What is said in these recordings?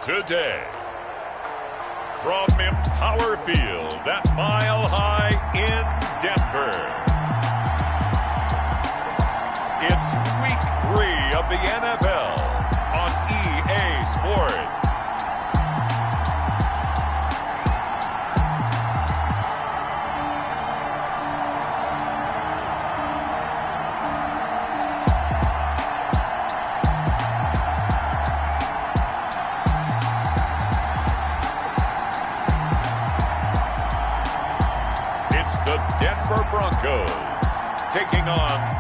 Today, from MÜÜ Field at Mile High in Denver, it's Week 3 of the NFL on EA Sports. The Denver Broncos taking on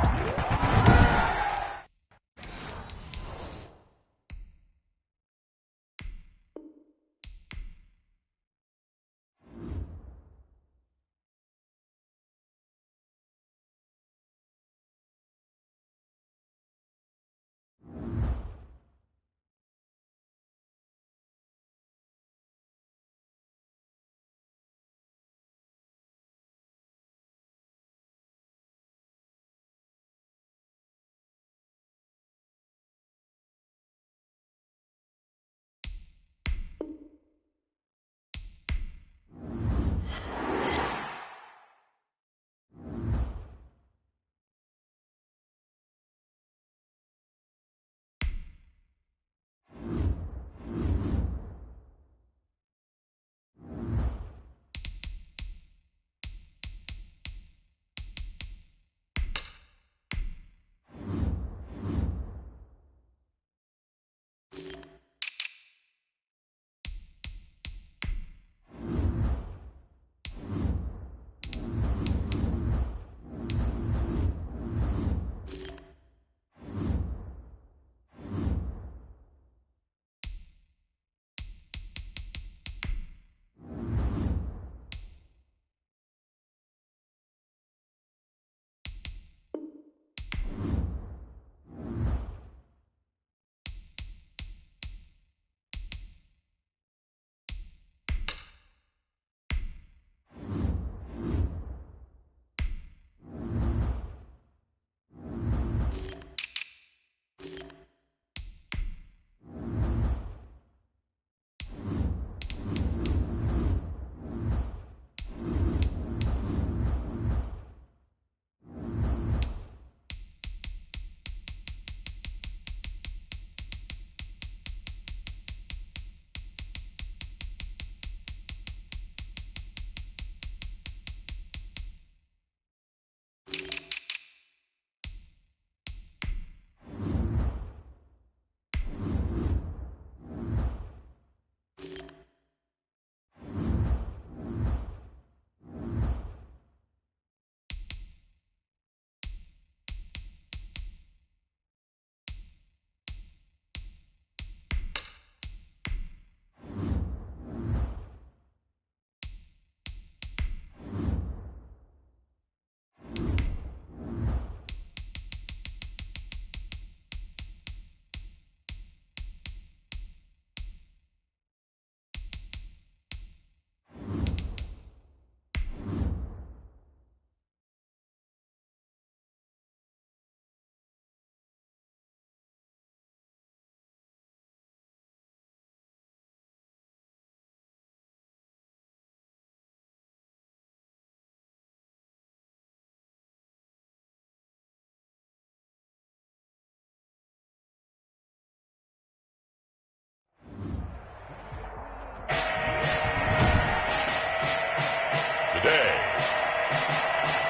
today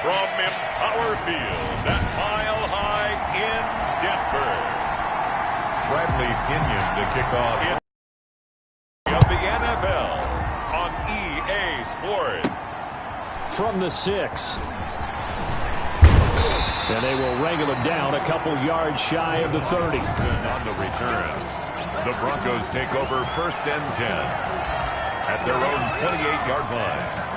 from MÜÜ Field at Mile High in Denver. Bradley Tinian to kick off of the NFL on EA Sports. From the 6. And they will wrangle it down a couple yards shy of the 30. On the return, the Broncos take over 1st and 10 at their own 28-yard line.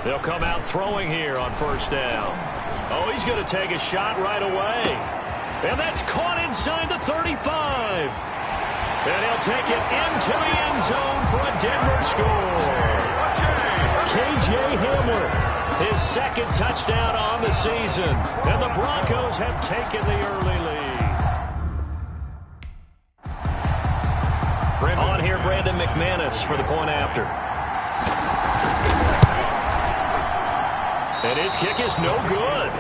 They'll come out throwing here on 1st down. Oh, he's going to take a shot right away. And that's caught inside the 35. And he'll take it into the end zone for a Denver score. K.J. Hamler, his second touchdown on the season. And the Broncos have taken the early lead. On here, Brandon McManus for the point after. And his kick is no good.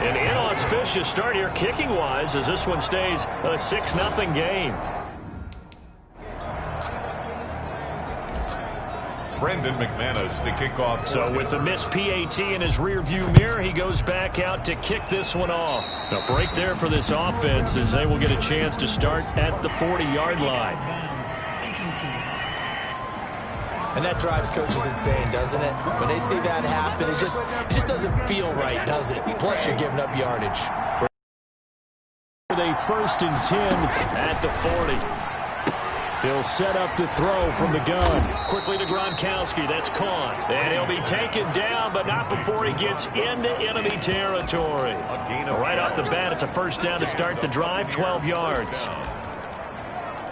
An inauspicious start here kicking-wise as this one stays a 6-0 game. Brandon McManus to kick off. So with the missed PAT in his rearview mirror, he goes back out to kick this one off. A break there for this offense as they will get a chance to start at the 40-yard line. And that drives coaches insane, doesn't it? When they see that happen, it just doesn't feel right, does it? Plus, you're giving up yardage. They 1st and 10 at the 40. He'll set up to throw from the gun. Quickly to Gronkowski. That's caught. And he'll be taken down, but not before he gets into enemy territory. Right off the bat, it's a first down to start the drive, 12 yards.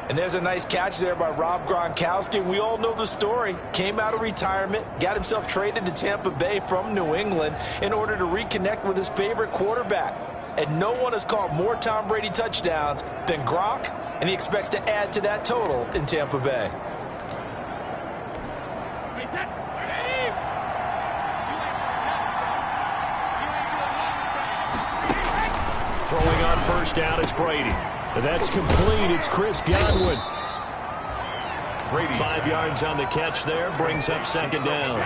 And there's a nice catch there by Rob Gronkowski. We all know the story. Came out of retirement, got himself traded to Tampa Bay from New England in order to reconnect with his favorite quarterback. And no one has caught more Tom Brady touchdowns than Gronk, and he expects to add to that total in Tampa Bay. Throwing on first down is Brady. That's complete. It's Chris Godwin. 5 yards on the catch there. Brings up second down.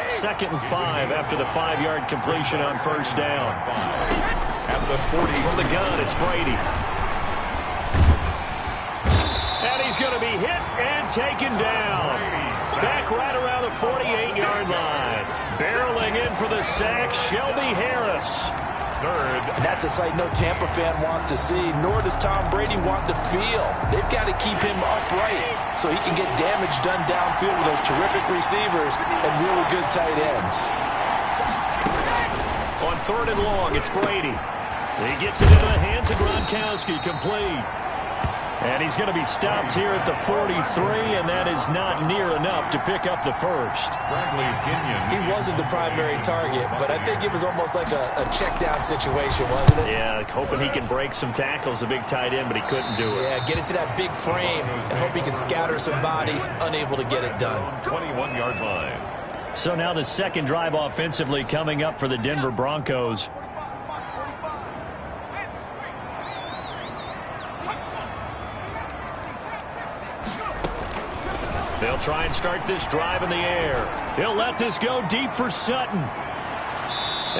2nd and 5 after the 5-yard completion on first down. At the 40. From the gun, it's Brady. And he's going to be hit and taken down. Back right around the 48-yard line. Barreling in for the sack, Shelby Harris. And that's a sight no Tampa fan wants to see, nor does Tom Brady want to feel. They've got to keep him upright so he can get damage done downfield with those terrific receivers and really good tight ends. On 3rd and long, it's Brady. He gets it into the hands of Gronkowski, complete. And he's going to be stopped here at the 43, and that is not near enough to pick up the first. He wasn't the primary target, but I think it was almost like a check down situation, wasn't it? Yeah, hoping he can break some tackles, a big tight end, but he couldn't do it. Yeah, get into that big frame and hope he can scatter some bodies, unable to get it done. 21-yard line. So now the second drive offensively coming up for the Denver Broncos. They'll try and start this drive in the air. He'll let this go deep for Sutton.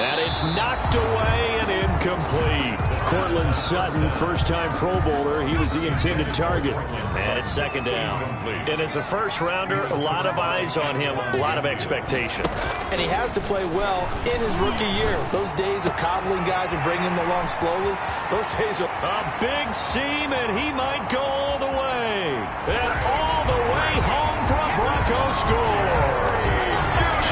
And it's knocked away and incomplete. Cortland Sutton, first-time Pro Bowler. He was the intended target. And it's second down. And as a first-rounder, a lot of eyes on him, a lot of expectation. And he has to play well in his rookie year. Those days of coddling guys and bringing them along slowly, those days are... A big seam, and he might go all the way. And all the way home for a Bronco score.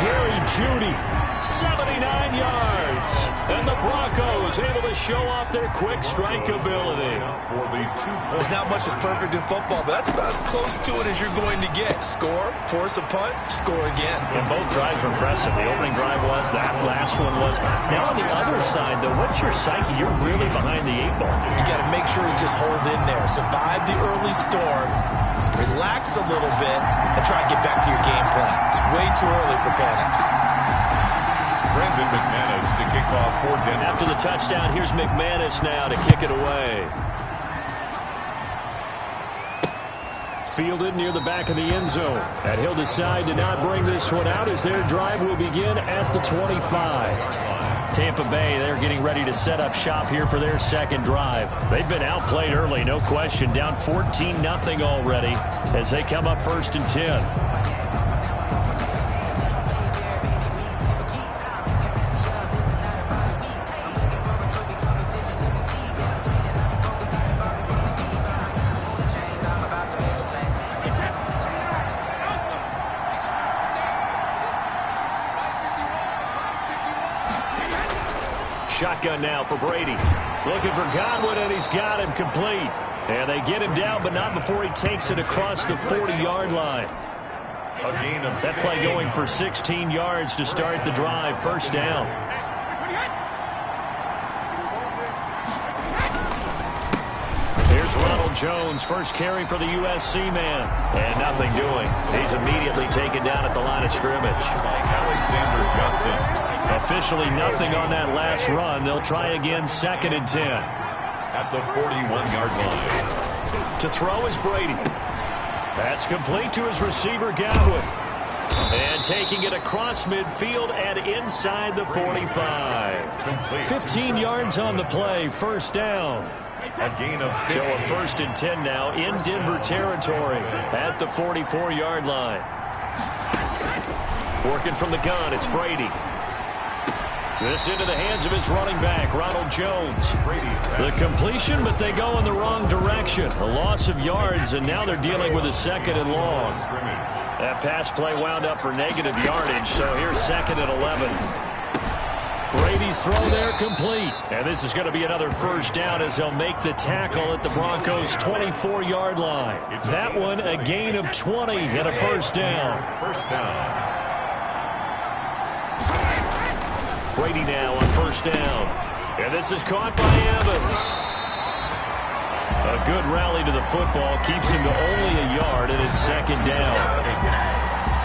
Jerry Jeudy, 79 yards. And the Broncos able to show off their quick strike ability. There's not much that's perfect in football, but that's about as close to it as you're going to get. Score, force a punt, score again. And both drives were impressive. The opening drive was, that last one was. Now on the other side, though, what's your psyche? You're really behind the 8-ball. You got to make sure you just hold in there. Survive the early storm. Relax a little bit and try and get back to your game plan. It's way too early for panic. Brandon McManus to kick off for Denver. After the touchdown, here's McManus now to kick it away. Fielded near the back of the end zone. And he'll decide to not bring this one out as their drive will begin at the 25. Tampa Bay, they're getting ready to set up shop here for their second drive. They've been outplayed early, no question. Down 14-0 already as they come up 1st and 10. shotgun now for Brady. Looking for Godwin, and he's got him complete. And they get him down, but not before he takes it across the 40-yard line. A gain of That play going for 16 yards to start the drive. First down. Here's Ronald Jones, first carry for the USC man. And nothing doing. He's immediately taken down at the line of scrimmage. Alexander Johnson. Officially nothing on that last run. They'll try again, 2nd and 10. At the 41-yard line. To throw is Brady. That's complete to his receiver, Godwin. And taking it across midfield and inside the 45. 15 yards on the play, first down. A gain of 15. So a 1st and 10 now in Denver territory at the 44-yard line. Working from the gun, it's Brady. This into the hands of his running back, Ronald Jones. The completion, but they go in the wrong direction. A loss of yards, and now they're dealing with a 2nd and long. That pass play wound up for negative yardage, so here's 2nd and 11. Brady's throw there complete. And this is going to be another first down as they'll make the tackle at the Broncos' 24-yard line. That one a gain of 20 and a first down. First down. Brady now on first down. And this is caught by Evans. A good rally to the football keeps him to only a yard, and it's 2nd down.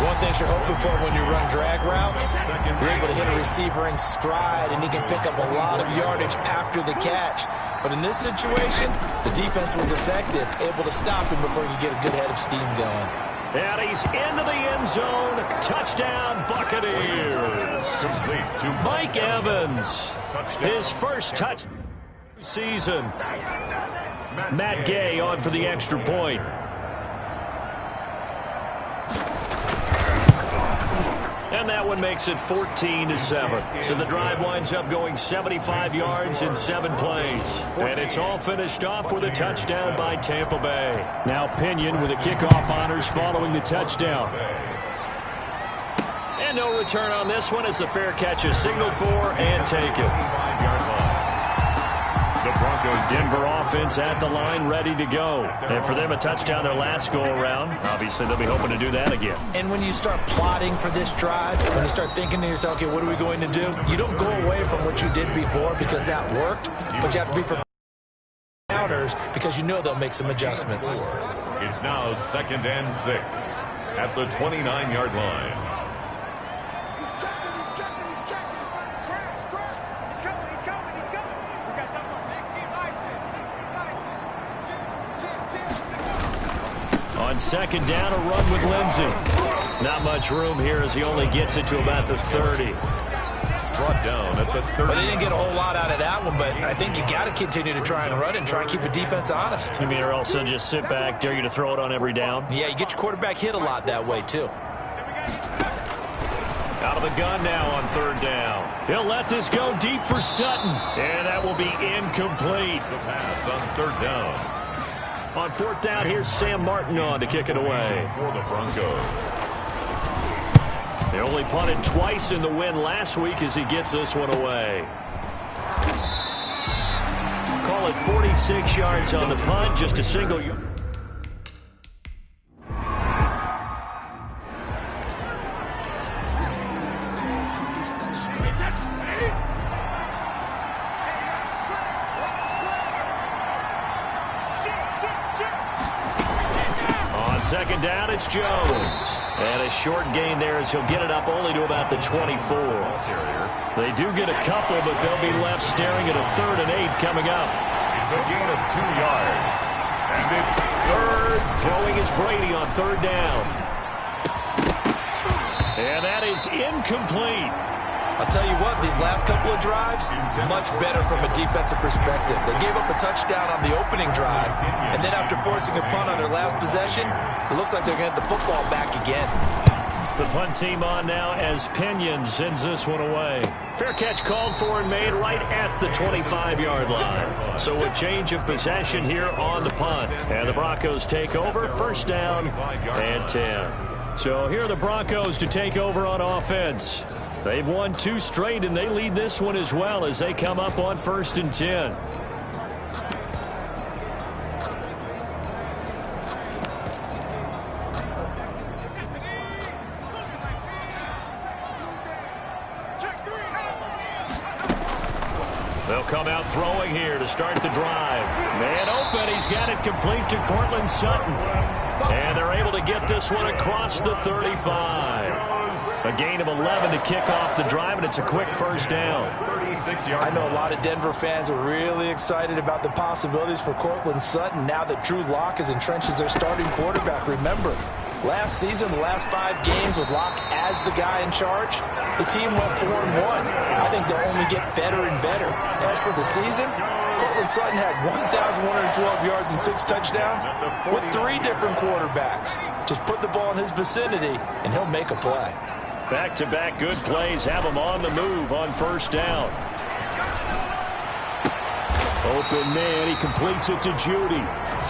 One thing you're hoping for when you run drag routes, you're able to hit a receiver in stride, and he can pick up a lot of yardage after the catch. But in this situation, the defense was effective, able to stop him before you get a good head of steam going. And he's into the end zone. Touchdown, Buccaneers. Mike Evans, his first touch season. Matt Gay on for the extra point. And that one makes it 14-7. So the drive winds up going 75 yards in 7 plays. And it's all finished off with a touchdown by Tampa Bay. Now Pinion with the kickoff honors following the touchdown. And no return on this one as the fair catch is signaled for and taken. The Broncos. Denver offense at the line, ready to go. And for them, a touchdown their last go-around. Obviously, they'll be hoping to do that again. And when you start plotting for this drive, when you start thinking to yourself, okay, what are we going to do? You don't go away from what you did before because that worked, but you have to be prepared for counters because you know they'll make some adjustments. It's now 2nd and 6 at the 29-yard line. On 2nd down, a run with Lindsey. Not much room here as he only gets it to about the 30. Brought down at the 30. Well, they didn't get a whole lot out of that one, but I think you got to continue to try and run and try and keep the defense honest. You mean or else they'll just sit back, dare you to throw it on every down? Yeah, you get your quarterback hit a lot that way, too. Out of the gun now on 3rd down. He'll let this go deep for Sutton. And that will be incomplete. The pass on 3rd down. On 4th down, here's Sam Martin on to kick it away. For the Broncos. They only punted twice in the win last week as he gets this one away. Call it 46 yards on the punt, just a single yard. On 2nd down, it's Jones. And a short gain there as he'll get it up only to about the 24. They do get a couple, but they'll be left staring at a 3rd and 8 coming up. It's a gain of 2 yards. And it's 3rd. Throwing is Brady on 3rd down. And that is incomplete. I'll tell you what, these last couple of drives, much better from a defensive perspective. They gave up a touchdown on the opening drive, and then after forcing a punt on their last possession, it looks like they're going to get the football back again. The punt team on now as Pinion sends this one away. Fair catch called for and made right at the 25-yard line. So a change of possession here on the punt. And the Broncos take over, 1st down and 10. So here are the Broncos to take over on offense. They've won 2 straight, and they lead this one as well as they come up on 1st and 10. They'll come out throwing here to start the drive. Man open. He's got it complete to Cortland Sutton. And they're able to get this one across the 35. A gain of 11 to kick off the drive, and it's a quick first down. I know a lot of Denver fans are really excited about the possibilities for Cortland Sutton now that Drew Lock is entrenched as their starting quarterback. Remember, last season, the last 5 games with Lock as the guy in charge, the team went 4-1. I think they'll only get better and better. As for the season, Cortland Sutton had 1,112 yards and 6 touchdowns with 3 different quarterbacks. Just put the ball in his vicinity, and he'll make a play. Back-to-back good plays have him on the move on 1st down. Open man, he completes it to Judy.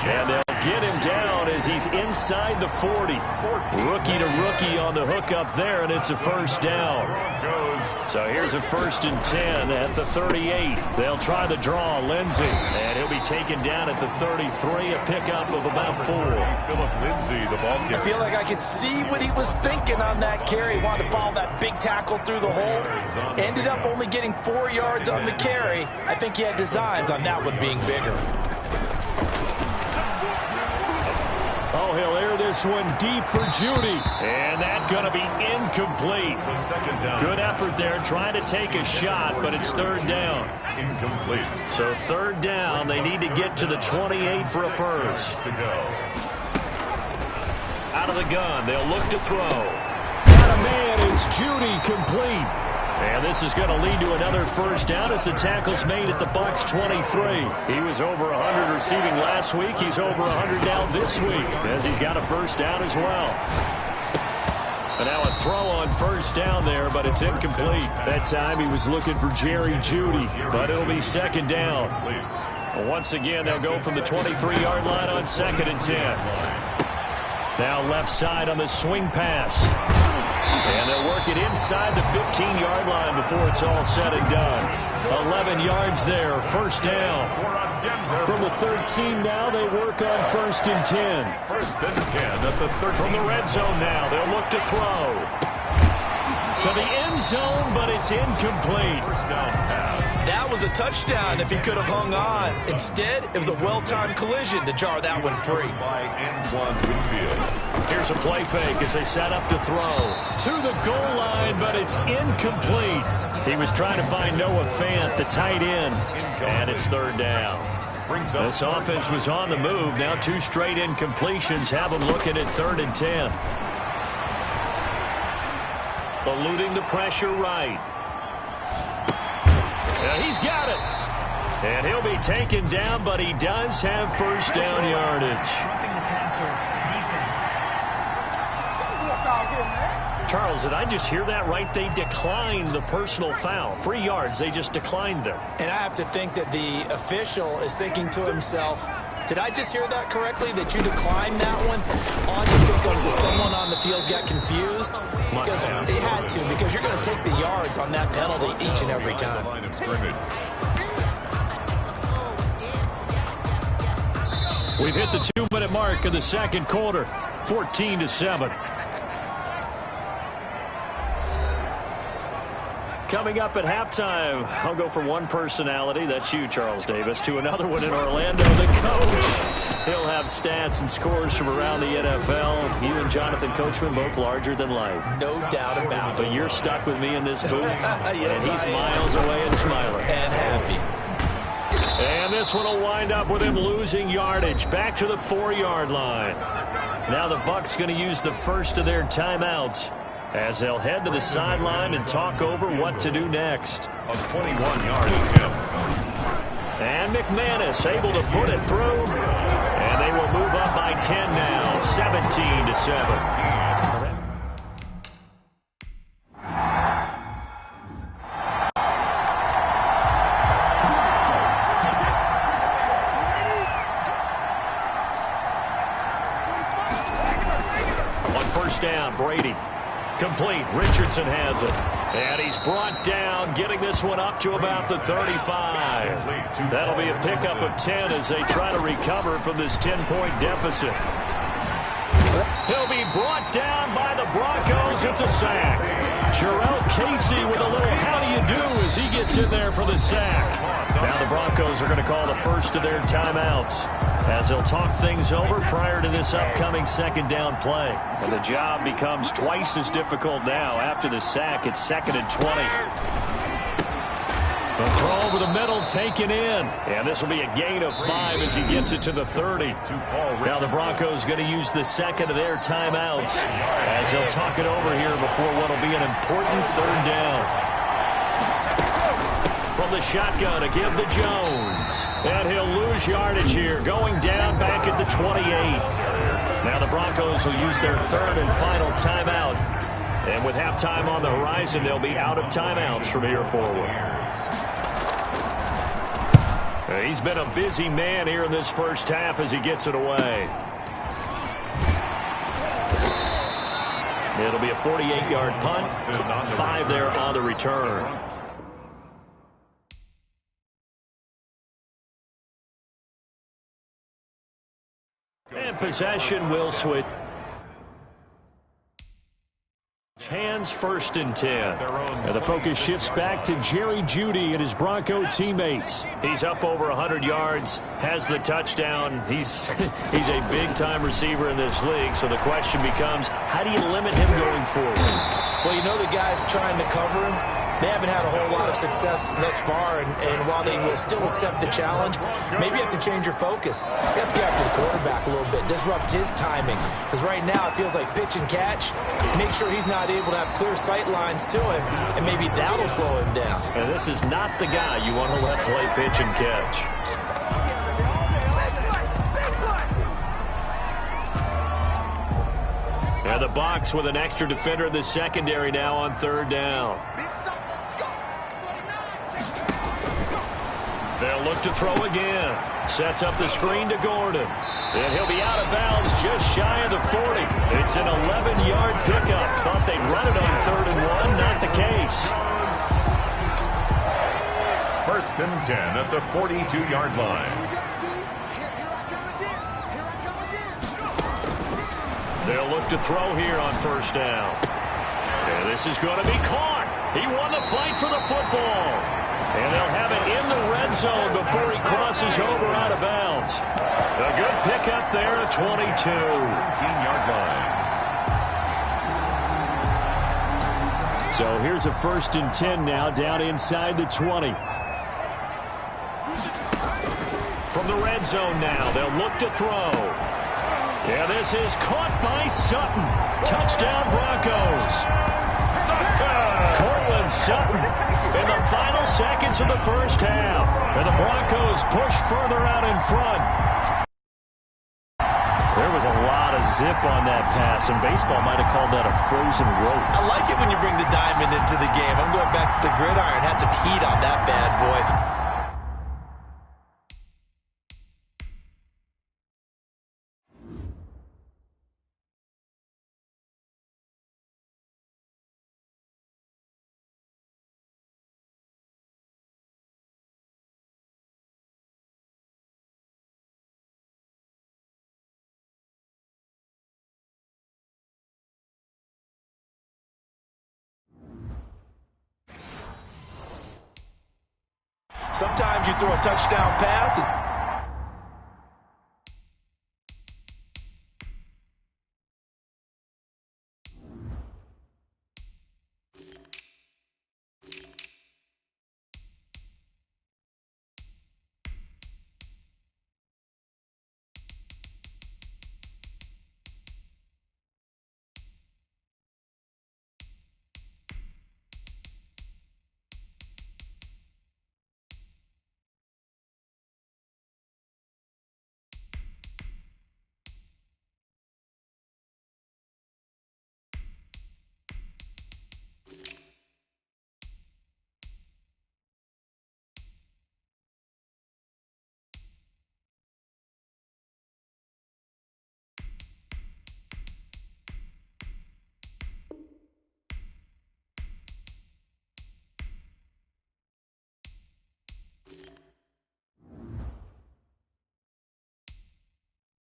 And they'll get him down as he's inside the 40. Rookie to rookie on the hook up there, and it's a 1st down. So here's a 1st and 10 at the 38. They'll try the draw, Lindsey. And he'll be taken down at the 33, a pickup of about 4. I feel like I could see what he was thinking on that carry. He wanted to follow that big tackle through the hole. Ended up only getting 4 yards on the carry. I think he had designs on that one being bigger. Oh, he'll air this one deep for Judy. And that's going to be incomplete. Good effort there trying to take a shot, but it's 3rd down. Incomplete. So 3rd down, they need to get to the 28 for a first. Out of the gun, they'll look to throw. Got a man, it's Judy, complete. And this is going to lead to another 1st down as the tackle's made at the Bucs 23. He was over 100 receiving last week. He's over 100 now this week as he's got a 1st down as well. And now a throw on 1st down there, but it's incomplete. That time he was looking for Jerry Judy, but it'll be 2nd down. Well, once again, they'll go from the 23-yard line on 2nd and 10. Now left side on the swing pass. And they'll work it inside the 15-yard line before it's all said and done. 11 yards there, 1st down. From the 13 now, they work on 1st and 10. 1st and 10 at the 13. From the red zone now, they'll look to throw. To the end zone, but it's incomplete. 1st down pass. That was a touchdown if he could have hung on. Instead, it was a well-timed collision to jar that one free. By Antoine Winfield. Here's a play fake as they set up to throw. To the goal line, but it's incomplete. He was trying to find Noah Fant, the tight end, and it's 3rd down. This offense was on the move. Now 2 straight incompletions have them looking at 3rd and 10. Eluding the pressure right. And he's got it. And he'll be taken down, but he does have 1st down yardage. Roughing the passer defense. Charles, did I just hear that right? They declined the personal foul. 3 yards, they just declined them. And I have to think that the official is thinking to himself, did I just hear that correctly, that you declined that one? All I can think of is that someone on the field got confused. Because they had to, because you're going to take the yards on that penalty each and every time. Line of scrimmage. We've hit the 2-minute mark of the 2nd quarter, 14-7. Coming up at halftime, I'll go from one personality, that's you, Charles Davis, to another one in Orlando, the coach. He'll have stats and scores from around the NFL. You and Jonathan Coachman, both larger than life. No doubt about it. But you're stuck with me in this booth, Yes, and he's miles away and smiling. And happy. And this one will wind up with him losing yardage back to the 4-yard line. Now the Bucs going to use the first of their timeouts as they'll head to the sideline and talk over what to do next. A 21-yard attempt. And McManus able to put it through. And they will move up by 10 now, 17-7. Down, Brady. Complete. Richardson has it. And he's brought down, getting this one up to about the 35. That'll be a pickup of 10 as they try to recover from this 10-point deficit. He'll be brought down by the Broncos. It's a sack. Jarrell Casey with a little how do you do as he gets in there for the sack. Now the Broncos are going to call the first of their timeouts as they'll talk things over prior to this upcoming second down play. And the job becomes twice as difficult now. After the sack, it's 2nd and 20. The throw over the middle taken in. And this will be a gain of 5 as he gets it to the 30. Now the Broncos going to use the second of their timeouts as they'll talk it over here before what will be an important third down. From the shotgun to give to Jones. And he'll lose yardage here, going down back at the 28. Now the Broncos will use their third and final timeout. And with halftime on the horizon, they'll be out of timeouts from here forward. He's been a busy man here in this first half as he gets it away. It'll be a 48-yard punt. 5 there on the return. And possession will switch. Hands 1st and 10. And the focus shifts back to Jerry Jeudy and his Bronco teammates. He's up over 100 yards, has the touchdown. He's a big-time receiver in this league, so the question becomes, how do you limit him going forward? Well, you know the guys trying to cover him, they haven't had a whole lot of success thus far, and while they will still accept the challenge, maybe you have to change your focus. You have to get after the quarterback a little bit, disrupt his timing, because right now it feels like pitch and catch. Make sure he's not able to have clear sight lines to him, and maybe that'll slow him down. And this is not the guy you want to let play pitch and catch. And the Bucs with an extra defender in the secondary now on third down. They'll look to throw again. Sets up the screen to Gordon. And he'll be out of bounds just shy of the 40. It's an 11-yard pickup. Thought they'd run it on 3rd and 1. Not the case. 1st and 10 at the 42-yard line. They'll look to throw here on 1st down. And this is going to be caught. He won the fight for the football. And they'll have it in the red zone before he crosses over out of bounds. A good pickup there at 22. 18-yard line. So here's a 1st and 10 now down inside the 20. From the red zone now, they'll look to throw. Yeah, this is caught by Sutton. Touchdown Broncos. Cortland Sutton in the final seconds of the first half. And the Broncos push further out in front. There was a lot of zip on that pass, and baseball might have called that a frozen rope. I like it when you bring the diamond into the game. I'm going back to the gridiron. Had some heat on that bad boy. Sometimes you throw a touchdown pass.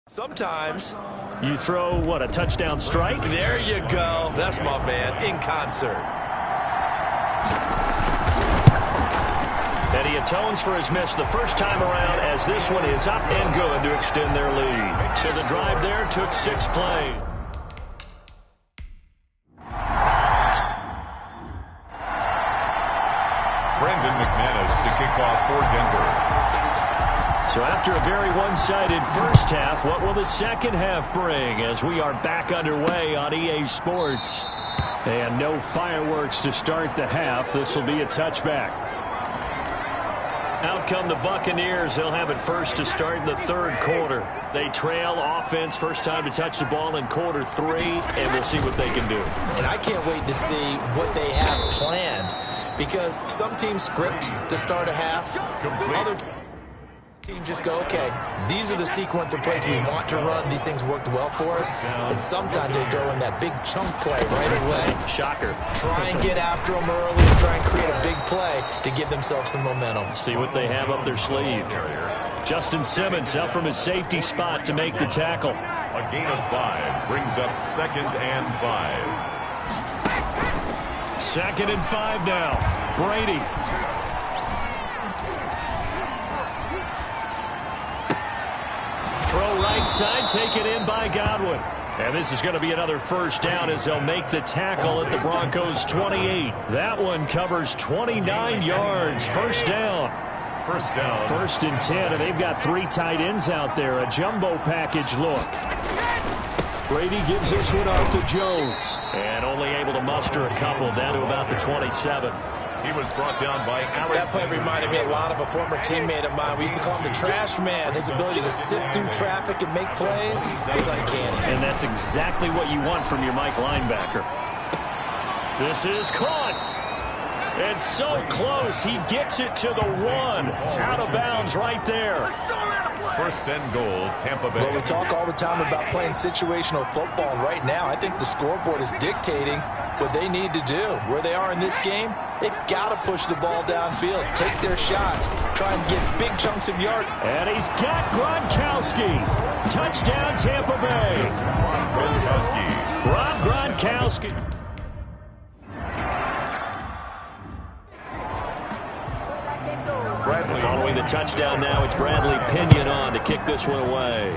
Sometimes You throw, what, a touchdown strike? there you go. That's my man in concert. And he atones for his miss the first time around as this one is up and good to extend their lead. So the drive there took 6 plays. Brandon McManus to kick off for Denver. So after a very one-sided first half, what will the second half bring as we are back underway on EA Sports? And no fireworks to start the half. This will be a touchback. Out come the Buccaneers. They'll have it first to start in the third quarter. They trail offense, first time to touch the ball in quarter 3, and we'll see what they can do. And I can't wait to see what they have planned, because some teams script to start a half. Other teams just go, okay, these are the sequence of plays we want to run. These things worked well for us. And sometimes they throw in that big chunk play right away. Shocker. Try and get after them early and try and create a big play to give themselves some momentum. See what they have up their sleeve. Justin Simmons out from his safety spot to make the tackle. A gain of 5 brings up 2nd and 5. 2nd and 5 now. Brady. Throw right side, taken in by Godwin. And this is going to be another first down as they'll make the tackle at the Broncos' 28. That one covers 29 yards. First down. First down. 1st and 10, and they've got 3 tight ends out there. A jumbo package look. Brady gives this one off to Jones. And only able to muster a couple down to about the 27. He was brought down by Alex. That play reminded me a lot of a former teammate of mine. We used to call him the trash man. His ability to sit through traffic and make plays was uncanny. And that's exactly what you want from your Mike linebacker. This is caught. And so close. He gets it to the 1. Out of bounds right there. 1st and goal, Tampa Bay. Well, we talk all the time about playing situational football. Right now, I think the scoreboard is dictating what they need to do. Where they are in this game, they've got to push the ball downfield, take their shots, try and get big chunks of yards. And he's got Gronkowski. Touchdown, Tampa Bay. Rob Gronkowski. Bradley. Following the touchdown now, it's Bradley Pinion on to kick this one away.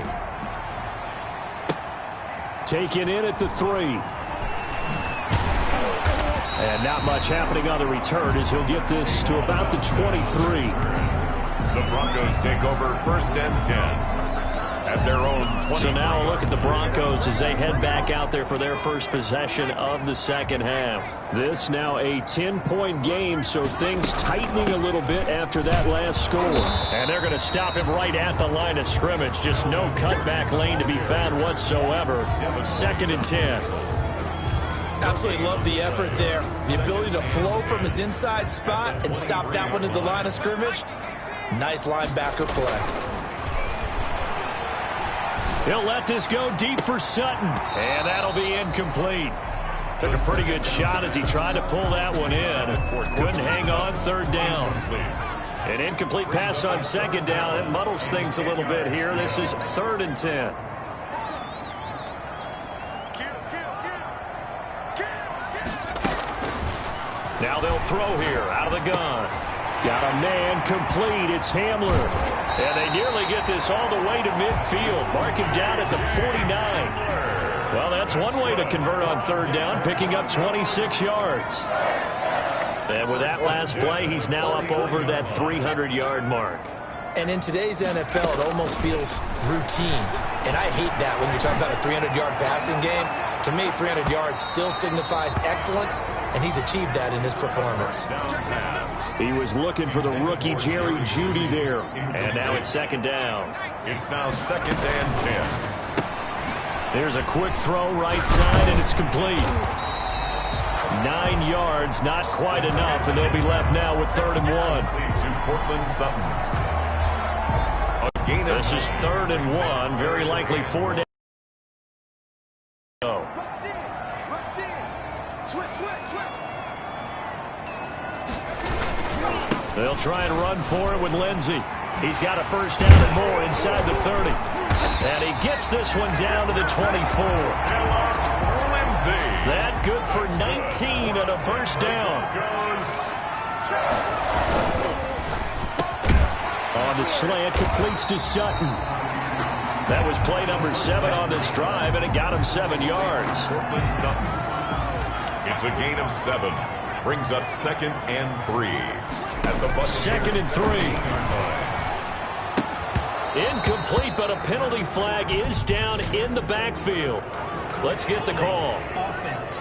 Taken in at the 3. And not much happening on the return as he'll get this to about the 23. The Broncos take over 1st and 10. At their own 20. So now a look at the Broncos as they head back out there for their first possession of the second half. This now a 10-point game, so things tightening a little bit after that last score. And they're going to stop him right at the line of scrimmage. Just no cutback lane to be found whatsoever. 2nd and 10. Absolutely love the effort there. The ability to flow from his inside spot and stop that one at the line of scrimmage. Nice linebacker play. He'll let this go deep for Sutton. And that'll be incomplete. Took a pretty good shot as he tried to pull that one in. Couldn't hang on. 3rd down. An incomplete pass on 2nd down. It muddles things a little bit here. This is 3rd and 10. Now they'll throw here out of the gun. Got a man complete. It's Hamler. And they nearly get this all the way to midfield. Mark him down at the 49. Well, that's one way to convert on 3rd down, picking up 26 yards. And with that last play, he's now up over that 300-yard mark. And in today's NFL, it almost feels routine. And I hate that when you're talking about a 300-yard passing game. To me, 300 yards still signifies excellence, and he's achieved that in this performance. He was looking for the rookie Jerry Jeudy there. And now it's 2nd down. It's now 2nd and 10. There's a quick throw right side, and it's complete. 9 yards, not quite enough, and they'll be left now with 3rd and 1. To Cortland Sutton. This is 3rd and 1, very likely 4 down. They'll try and run for it with Lindsey. He's got a first down and more inside the 30. And he gets this one down to the 24. That good for 19 and a first down. On the slant, completes to Sutton. That was play number 7 on this drive, and it got him 7 yards. It's a gain of 7. Brings up 2nd and 3. At the 2nd and 3. Incomplete, but a penalty flag is down in the backfield. Let's get the call. Offense.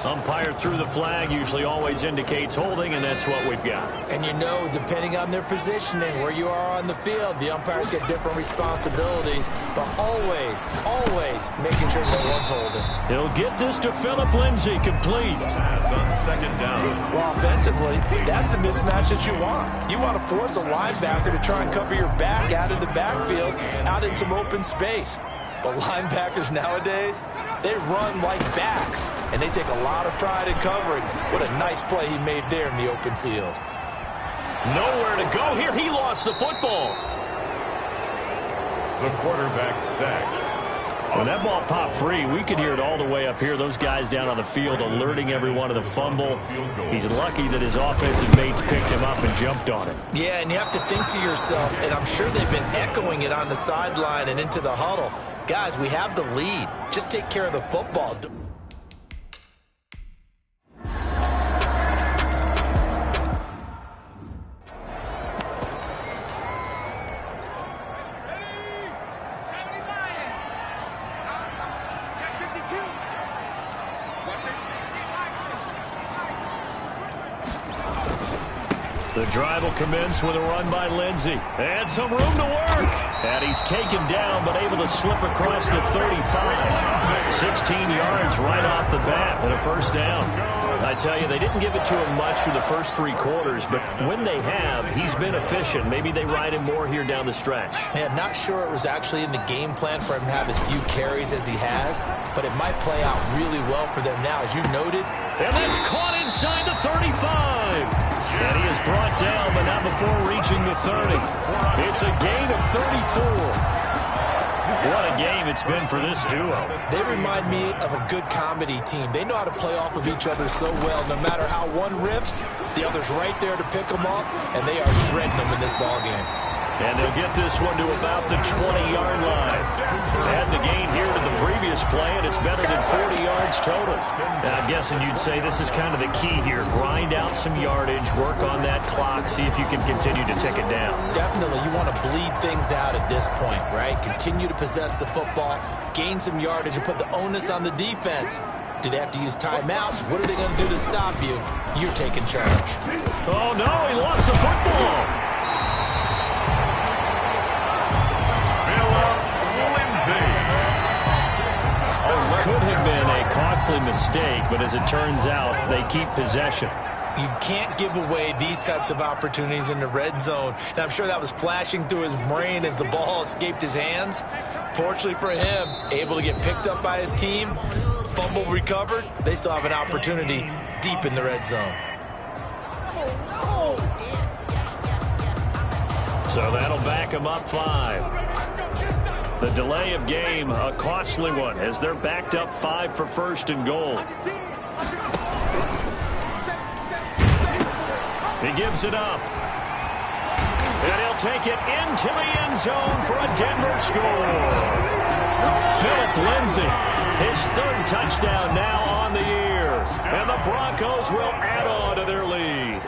Umpire threw the flag, usually always indicates holding, and that's what we've got. And you know, depending on their positioning, where you are on the field, the umpires get different responsibilities, but always, always making sure no one's holding. He'll get this to Phillip Lindsay, complete. pass on 2nd down. Well, offensively, that's the mismatch that you want. You want to force a linebacker to try and cover your back out of the backfield, out in some open space. But linebackers nowadays, they run like backs, and they take a lot of pride in covering. What a nice play he made there in the open field. Nowhere to go here. He lost the football. The quarterback sacked. When that ball popped free, we could hear it all the way up here. Those guys down on the field alerting everyone of the fumble. He's lucky that his offensive mates picked him up and jumped on him. Yeah, and you have to think to yourself, and I'm sure they've been echoing it on the sideline and into the huddle. Guys, we have the lead. Just take care of the football. The drive will commence with a run by Lindsay. And some room to work. And he's taken down, but able to slip across the 35. 16 yards right off the bat and a first down. I tell you, they didn't give it to him much through the first 3 quarters, but when they have, he's been efficient. Maybe they ride him more here down the stretch. Hey, I'm not sure it was actually in the game plan for him to have as few carries as he has, but it might play out really well for them now, as you noted. And that's caught inside the 35. And he is brought down, but not before reaching the 30. It's a gain of 34. What a game it's been for this duo. They remind me of a good comedy team. They know how to play off of each other so well. No matter how one riffs, the other's right there to pick them up, and they are shredding them in this ballgame. And they'll get this one to about the 20-yard line. Add the gain here to the previous play, and it's better than 40 yards total. Now, I'm guessing you'd say this is kind of the key here. Grind out some yardage, work on that clock, see if you can continue to tick it down. Definitely, you want to bleed things out at this point, right? Continue to possess the football, gain some yardage, and put the onus on the defense. Do they have to use timeouts? What are they going to do to stop you? You're taking charge. Oh, no, he lost the football. Could have been a costly mistake, but as it turns out, they keep possession. You can't give away these types of opportunities in the red zone. And I'm sure that was flashing through his brain as the ball escaped his hands. Fortunately for him, able to get picked up by his team, fumble recovered. They still have an opportunity deep in the red zone. So that'll back him up 5. The delay of game, a costly one, as they're backed up 5 for first and goal. He gives it up. And he'll take it into the end zone for a Denver score. Phillip Lindsay, his 3rd touchdown now on the year. And the Broncos will add on to their lead.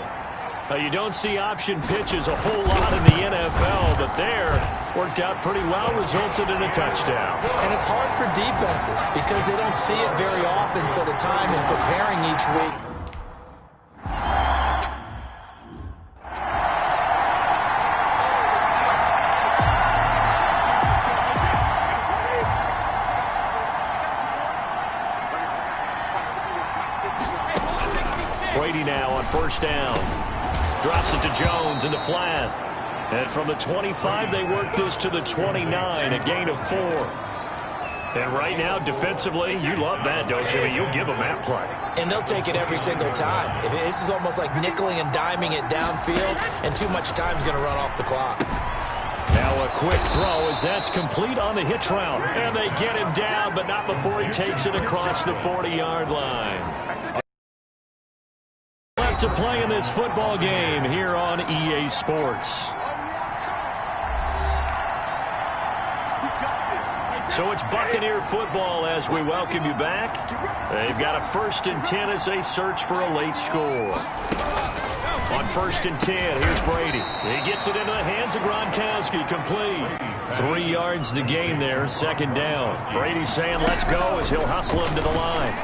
Now, you don't see option pitches a whole lot in the NFL, but there worked out pretty well, resulted in a touchdown. And it's hard for defenses because they don't see it very often, so the time in preparing each week. Brady now on first down. Drops it to Jones in the flat. And from the 25, they work this to the 29, a gain of 4. And right now, defensively, you love that, don't you? You'll give them that play. And they'll take it every single time. This is almost like nickeling and diming it downfield, and too much time's going to run off the clock. Now a quick throw as that's complete on the hitch route. And they get him down, but not before he takes it across the 40-yard line. Left to play in this football game here on EA Sports. So it's Buccaneer football as we welcome you back. They've got a 1st and 10 as they search for a late score. On 1st and 10, here's Brady. He gets it into the hands of Gronkowski, complete. 3 yards the gain there, 2nd down. Brady's saying let's go as he'll hustle him to the line.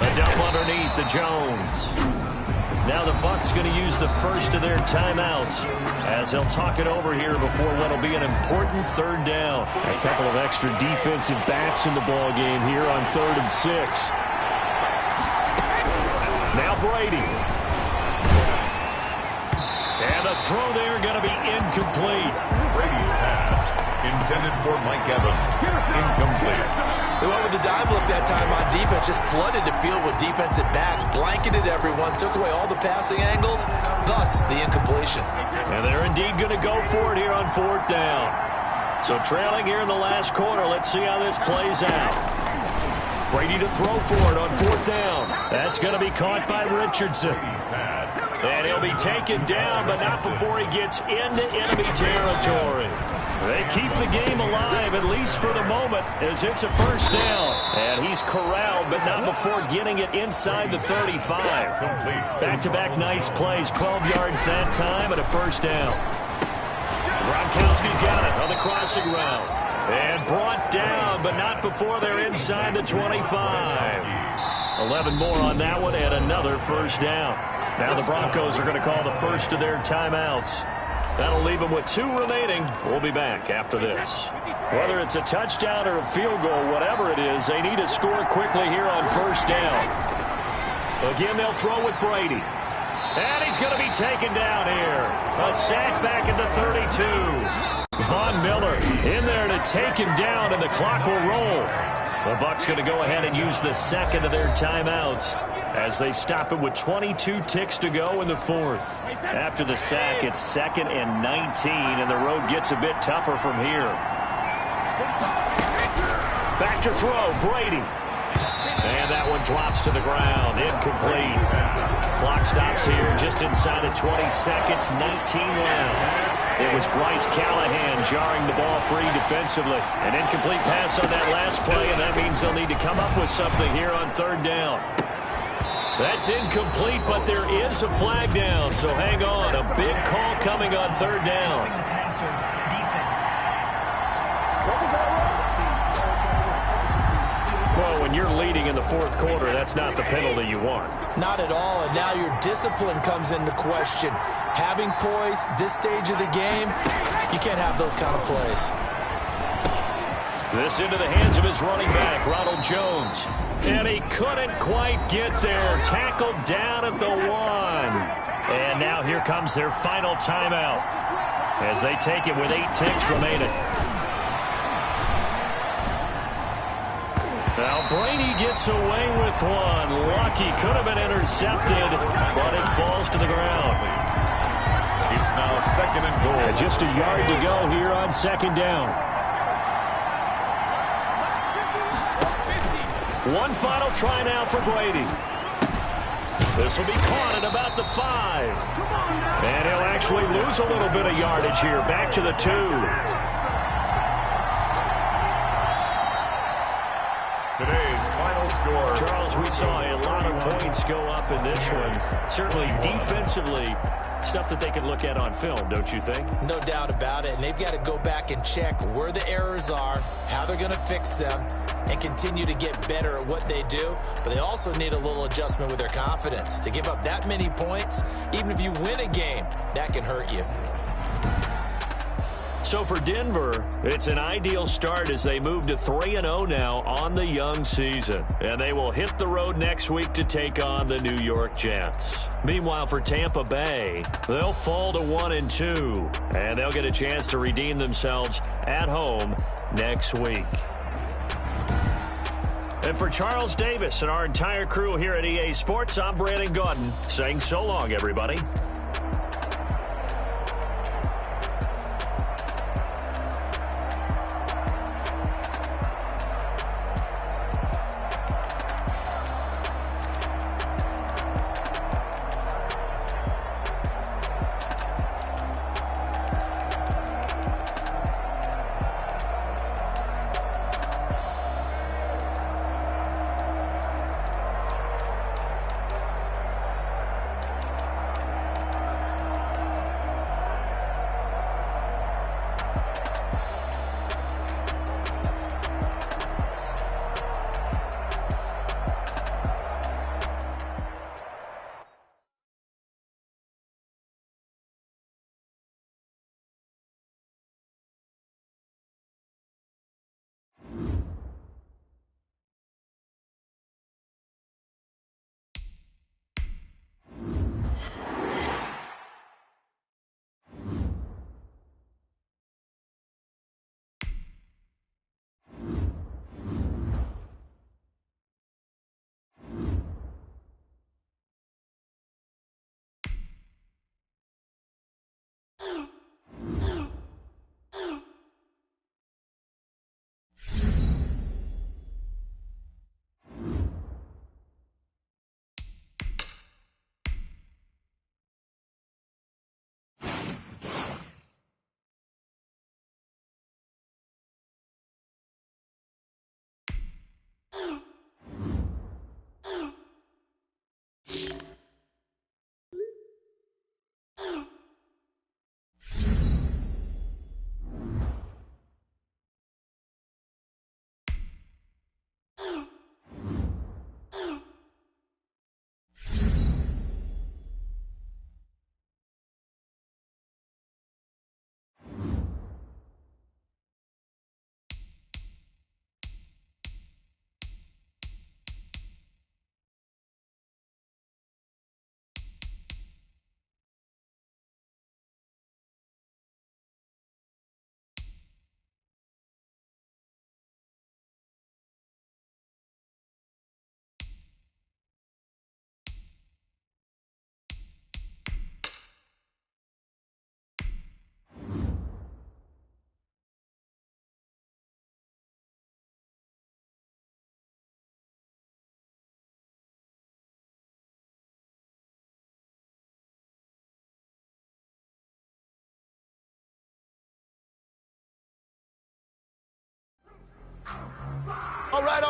A dump underneath to Jones. Now the Bucs going to use the first of their timeouts as they'll talk it over here before what'll be an important 3rd down. A couple of extra defensive backs in the ball game here on 3rd and 6. Now Brady. And the throw there going to be incomplete. Brady's pass intended for Mike Evans. Incomplete. They went with the dive look that time on defense, just flooded the field with defensive backs, blanketed everyone, took away all the passing angles, thus the incompletion. And they're indeed going to go for it here on 4th down. So trailing here in the last quarter, let's see how this plays out. Brady to throw for it on 4th down. That's going to be caught by Richardson. And he'll be taken down, but not before he gets into enemy territory. They keep the game alive, at least for the moment, as it's a 1st down. And he's corralled, but not before getting it inside the 35. Back-to-back nice plays, 12 yards that time, and a 1st down. Gronkowski's got it on the crossing route. And brought down, but not before they're inside the 25. 11 more on that one, and another 1st down. Now the Broncos are going to call the first of their timeouts. That'll leave them with 2 remaining. We'll be back after this. Whether it's a touchdown or a field goal, whatever it is, they need to score quickly here on 1st down. Again, they'll throw with Brady. And he's going to be taken down here. A sack back at the 32. Von Miller in there to take him down, and the clock will roll. The Bucs going to go ahead and use the 2nd of their timeouts as they stop it with 22 ticks to go in the 4th. After the sack, it's 2nd and 19, and the road gets a bit tougher from here. Back to throw, Brady. And that one drops to the ground, incomplete. Clock stops here just inside of 20 seconds, 19 left. It was Bryce Callahan jarring the ball free defensively. An incomplete pass on that last play, and that means they'll need to come up with something here on 3rd down. That's incomplete, but there is a flag down, so hang on. A big call coming on 3rd down. Well, when you're leading in the 4th quarter, that's not the penalty you want. Not at all, and now your discipline comes into question. Having poise this stage of the game, you can't have those kind of plays. This into the hands of his running back, Ronald Jones. And he couldn't quite get there. Tackled down at the 1. And now here comes their final timeout as they take it with 8 ticks remaining. Now Brady gets away with one. Lucky, could have been intercepted, but it falls to the ground. It's now 2nd and goal. And just a yard to go here on 2nd down. One final try now for Brady. This will be caught at about the 5. And he'll actually lose a little bit of yardage here. Back to the 2. Today's final score. Charles, we saw a lot of points go up in this one. Certainly defensively, stuff that they can look at on film, don't you think? No doubt about it. And they've got to go back and check where the errors are, how they're going to fix them, and continue to get better at what they do. But they also need a little adjustment with their confidence. To give up that many points, even if you win a game, that can hurt you. So for Denver, it's an ideal start as they move to 3-0 now on the young season. And they will hit the road next week to take on the New York Jets. Meanwhile, for Tampa Bay, they'll fall to 1-2. And they'll get a chance to redeem themselves at home next week. And for Charles Davis and our entire crew here at EA Sports, I'm Brandon Gaudin saying so long, everybody.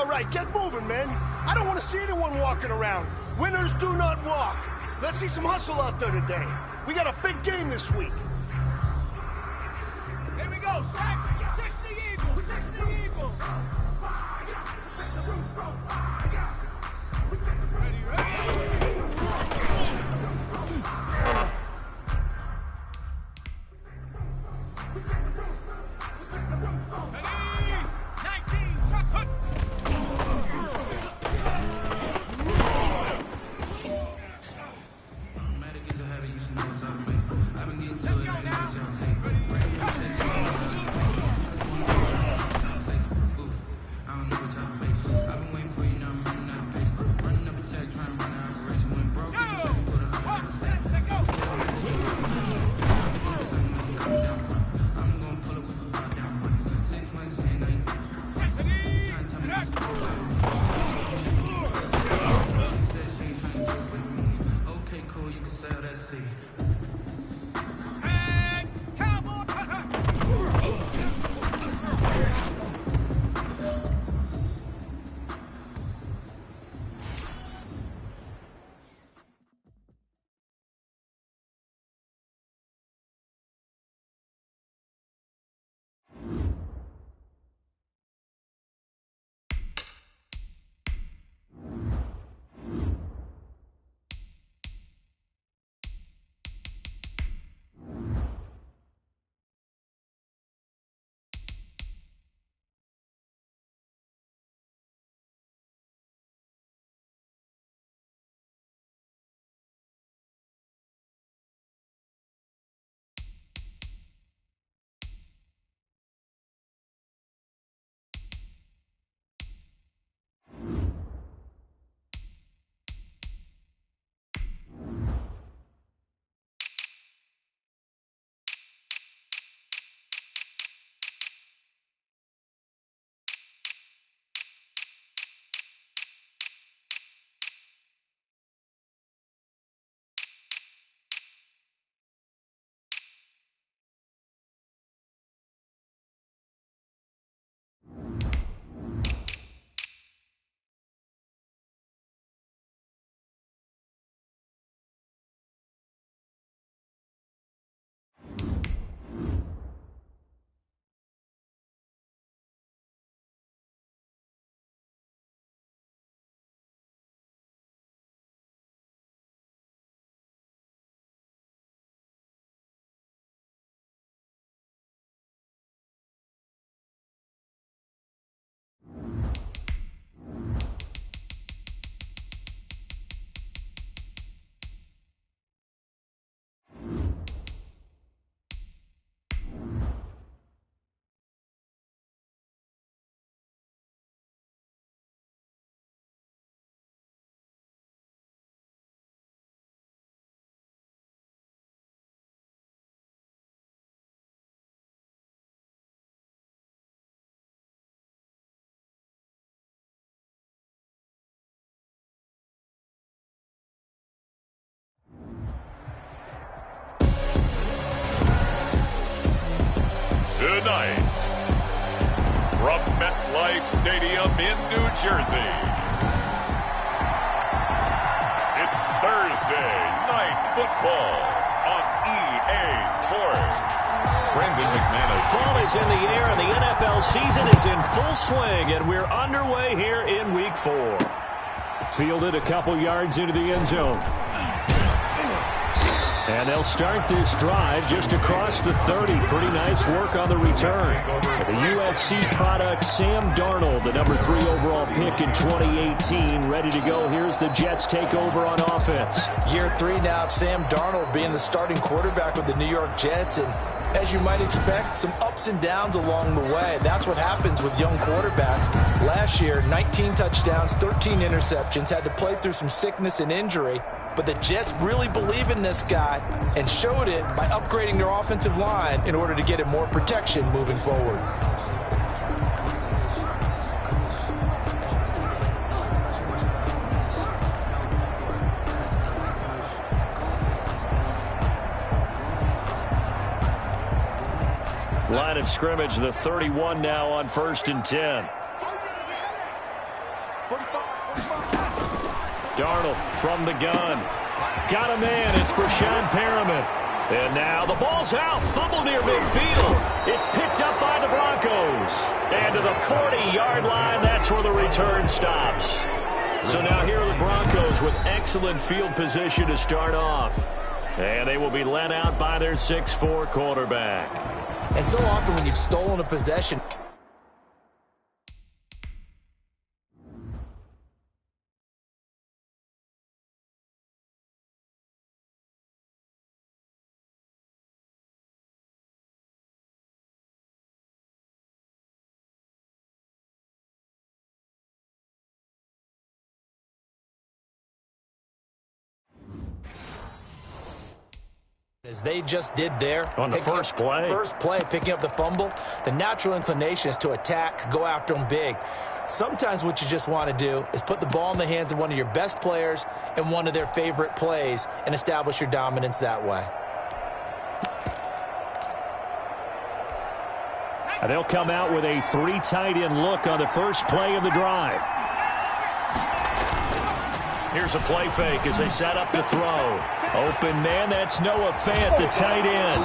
All right, get moving, man. I don't want to see anyone walking around. Winners do not walk. Let's see some hustle out there today. We got a big game this week. Here we go, Sack. 60 Eagles, 60 Eagles. Ready, ready. Tonight, from MetLife Stadium in New Jersey, it's Thursday Night Football on EA Sports. Brandon McManus. Fall is in the air, and the NFL season is in full swing, and we're underway here in Week 4. Fielded a couple yards into the end zone. And they'll start this drive just across the 30. Pretty nice work on the return. The USC product, Sam Darnold, the number 3 overall pick in 2018, ready to go. Here's the Jets takeover on offense. Year 3 now of Sam Darnold being the starting quarterback with the New York Jets. And as you might expect, some ups and downs along the way. That's what happens with young quarterbacks. Last year, 19 touchdowns, 13 interceptions, had to play through some sickness and injury. But the Jets really believe in this guy and showed it by upgrading their offensive line in order to get him more protection moving forward. Line of scrimmage, the 31 now on 1st and 10. Darnold from the gun. Got a man. It's Brashad Perriman. And now the ball's out. Fumble near midfield. It's picked up by the Broncos. And to the 40-yard line, that's where the return stops. So now here are the Broncos with excellent field position to start off. And they will be led out by their 6'4" quarterback. And so often when you've stolen a possession, as they just did there. On the first play. First play, picking up the fumble. The natural inclination is to attack, go after them big. Sometimes what you just want to do is put the ball in the hands of one of your best players and one of their favorite plays and establish your dominance that way. And they'll come out with a 3 tight end look on the first play of the drive. Here's a play fake as they set up to throw. Open man, that's Noah Fant, the tight end.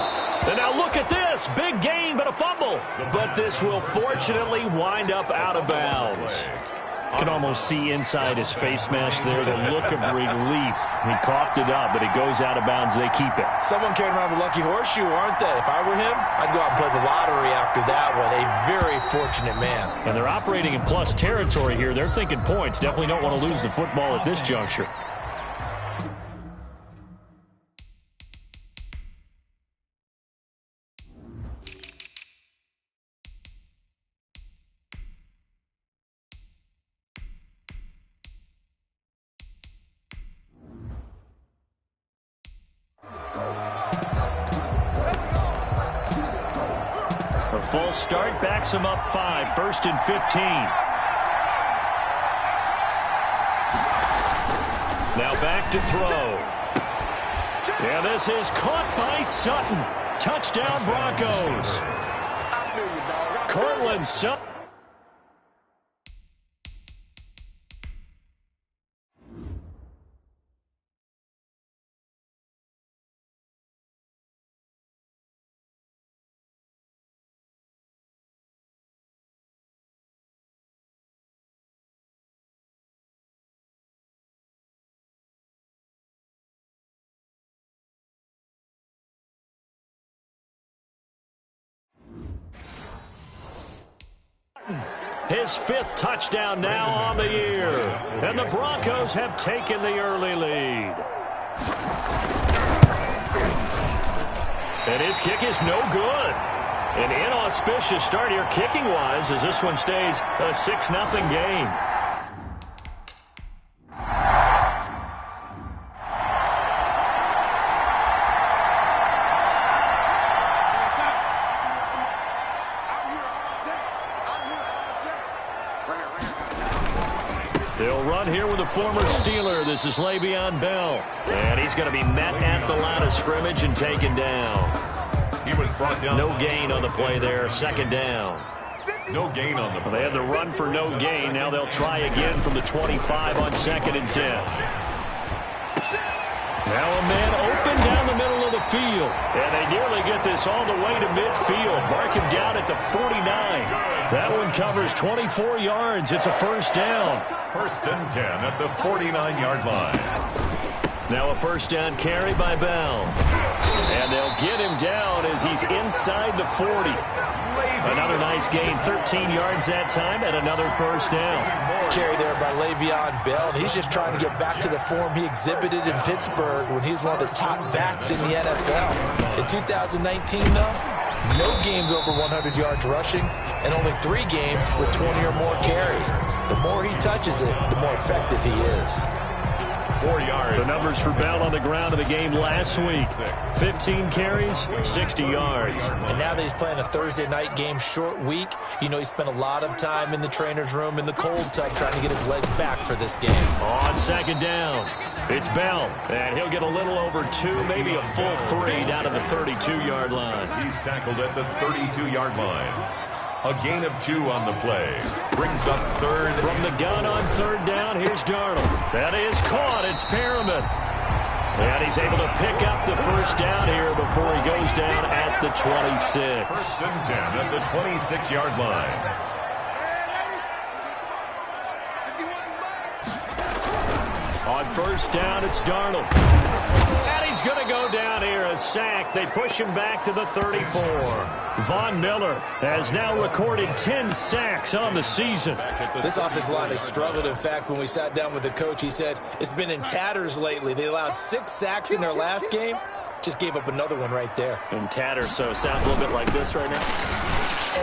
And now look at this. Big gain, but a fumble. But this will fortunately wind up out of bounds. You can almost see inside his face mask there the look of relief. He coughed it up, but it goes out of bounds. They keep it. Someone carrying around the lucky horseshoe, aren't they? If I were him, I'd go out and play the lottery after that one. A very fortunate man. And they're operating in plus territory here. They're thinking points. Definitely don't want to lose the football at this juncture. A full start backs him up 5, 1st and 15. Now back to throw. Yeah, this is caught by Sutton. Touchdown Broncos. Cortland Sutton. His 5th touchdown now on the year. And the Broncos have taken the early lead. And his kick is no good. An inauspicious start here kicking-wise as this one stays a 6-0 game. They'll run here with a former Steeler. This is Le'Veon Bell. And he's going to be met at the line of scrimmage and taken down. He was brought down. No gain on the play there. Second down. No gain on the play. They had the run for no gain. Now they'll try again from the 25 on 2nd and 10. Now a man open down the middle of the field. And they nearly get this all the way to midfield. Mark him down at the 49. That one covers 24 yards. It's a first down. 1st and 10 at the 49-yard line. Now a first down carry by Bell. And they'll get him down as he's inside the 40. Another nice gain, 13 yards that time, and another first down. Carry there by Le'Veon Bell. He's just trying to get back to the form he exhibited in Pittsburgh when he was one of the top backs in the NFL. In 2019, though, no games over 100 yards rushing, and only 3 games with 20 or more carries. The more he touches it, the more effective he is. 4 yards. The numbers for Bell on the ground of the game last week. 15 carries, 60 yards. And now that he's playing a Thursday night game, short week, you know he spent a lot of time in the trainer's room in the cold tub trying to get his legs back for this game. On 2nd down, it's Bell. And he'll get a little over 2, maybe a full 3 down to the 32-yard line. He's tackled at the 32-yard line. A gain of 2 on the play. Brings up 3rd. From the gun on 3rd down, here's Darnold. That is caught. It's Perriman. And he's able to pick up the first down here before he goes down at the 26. 1st and 10 at the 26-yard line. On 1st down, it's Darnold. And he's going to go down here, a sack. They push him back to the 34. Von Miller has now recorded 10 sacks on the season. This offensive line has struggled. In fact, when we sat down with the coach, he said it's been in tatters lately. They allowed 6 sacks in their last game. Just gave up another one right there. In tatters, so it sounds a little bit like this right now.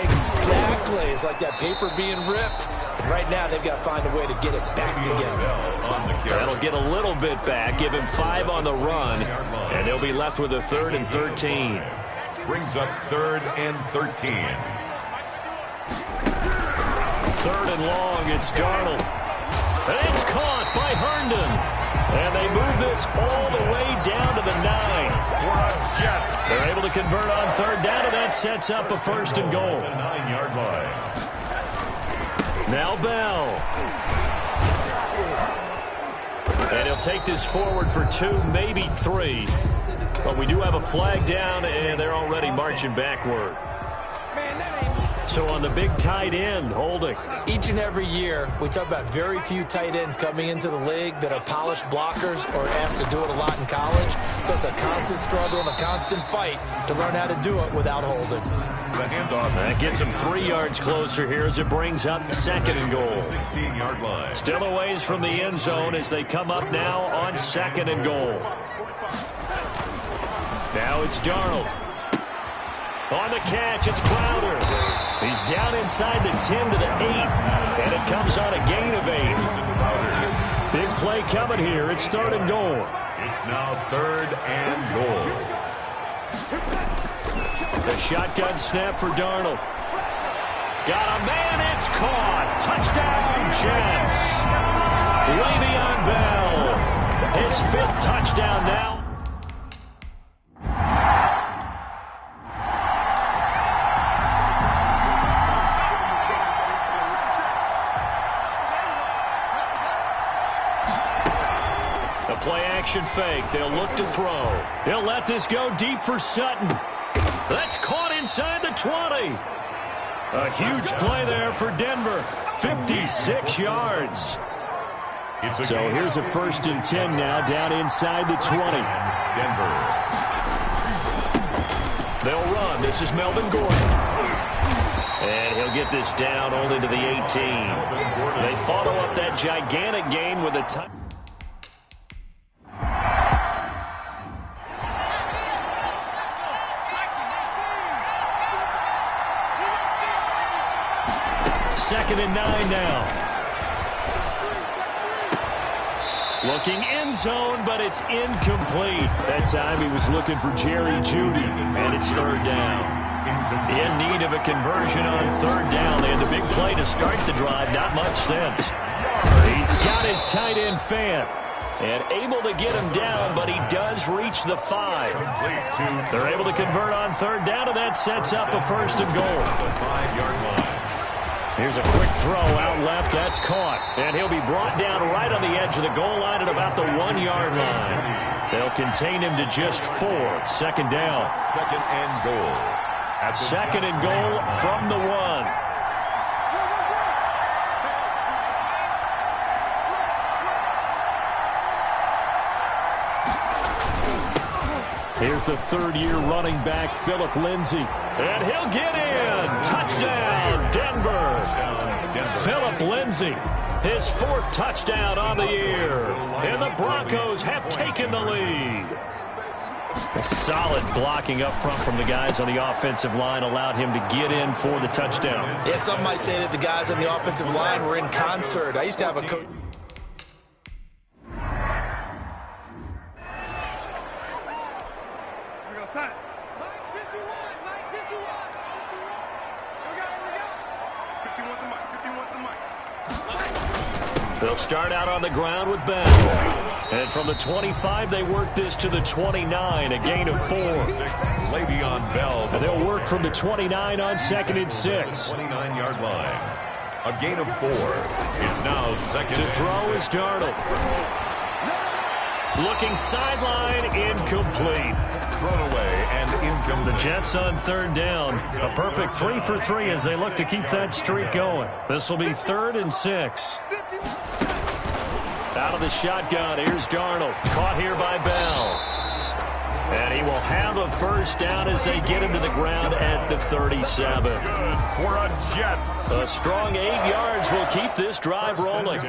Exactly. It's like that paper being ripped. And right now, they've got to find a way to get it back together. That'll get a little bit back, give him 5 on the run, and they'll be left with a 3rd and 13. Brings up 3rd and 13. 3rd and long, it's Darnold. And it's caught by Herndon. And they move this all the way down to the 9. They're able to convert on 3rd down, and that sets up a 1st and goal. 9-yard line. Now Bell. And he'll take this forward for 2, maybe 3. But we do have a flag down, and they're already marching backward. So on the big tight end, holding. Each and every year, we talk about very few tight ends coming into the league that are polished blockers or asked to do it a lot in college. So it's a constant struggle and a constant fight to learn how to do it without holding. The handoff. That gets him 3 yards closer here as it brings up 2nd and goal. 16-yard line. Still a ways from the end zone as they come up now on 2nd and goal. Now it's Darnold. On the catch, it's Crowder. He's down inside the 10 to the 8, and it comes on a gain of 8. Big play coming here. It's 3rd and goal. It's now 3rd and goal. The shotgun snap for Darnold. Got a man, it's caught. Touchdown, Jets. Le'Veon Bell, his 5th touchdown now. Play-action fake. They'll look to throw. He'll let this go deep for Sutton. That's caught inside the 20. A huge play there for Denver. 56 yards. So here's a 1st and 10 now down inside the 20. Denver. They'll run. This is Melvin Gordon. And he'll get this down only to the 18. They follow up that gigantic gain with a touchdown. Second and 9 now. Looking end zone, but it's incomplete. That time he was looking for Jerry Jeudy, and it's 3rd down. In need of a conversion on 3rd down. They had the big play to start the drive. Not much sense. He's got his tight end fan. And able to get him down, but he does reach the 5. They're able to convert on third down, and that sets up a first and goal. The 5-yard line. Here's a quick throw out left. That's caught. And he'll be brought down right on the edge of the goal line at about the 1-yard line. They'll contain him to just 4. Second down. Second and goal. Second and goal from the 1. Here's the third-year running back, Philip Lindsay. And he'll get in. Touchdown, Denver. Philip Lindsay, his 4th touchdown on the year. And the Broncos have taken the lead. A solid blocking up front from the guys on the offensive line allowed him to get in for the touchdown. Yeah, some might say that the guys on the offensive line were in concert. I used to have a coach. They'll start out on the ground with Bell. And from the 25, they work this to the 29, a gain of 4. Le'Veon Bell. And they'll work from the 29 on second and 6. 29-yard line. A gain of 4. It's now second. To throw is Darnold. Looking sideline, incomplete. Thrown away and incomplete. The Jets on third down. A perfect 3 for 3 as they look to keep that streak going. This will be 3rd and 6. Out of the shotgun, here's Darnold. Caught here by Bell. And he will have a first down as they get him to the ground at the 37. Good for a Jets. A strong 8 yards will keep this drive rolling.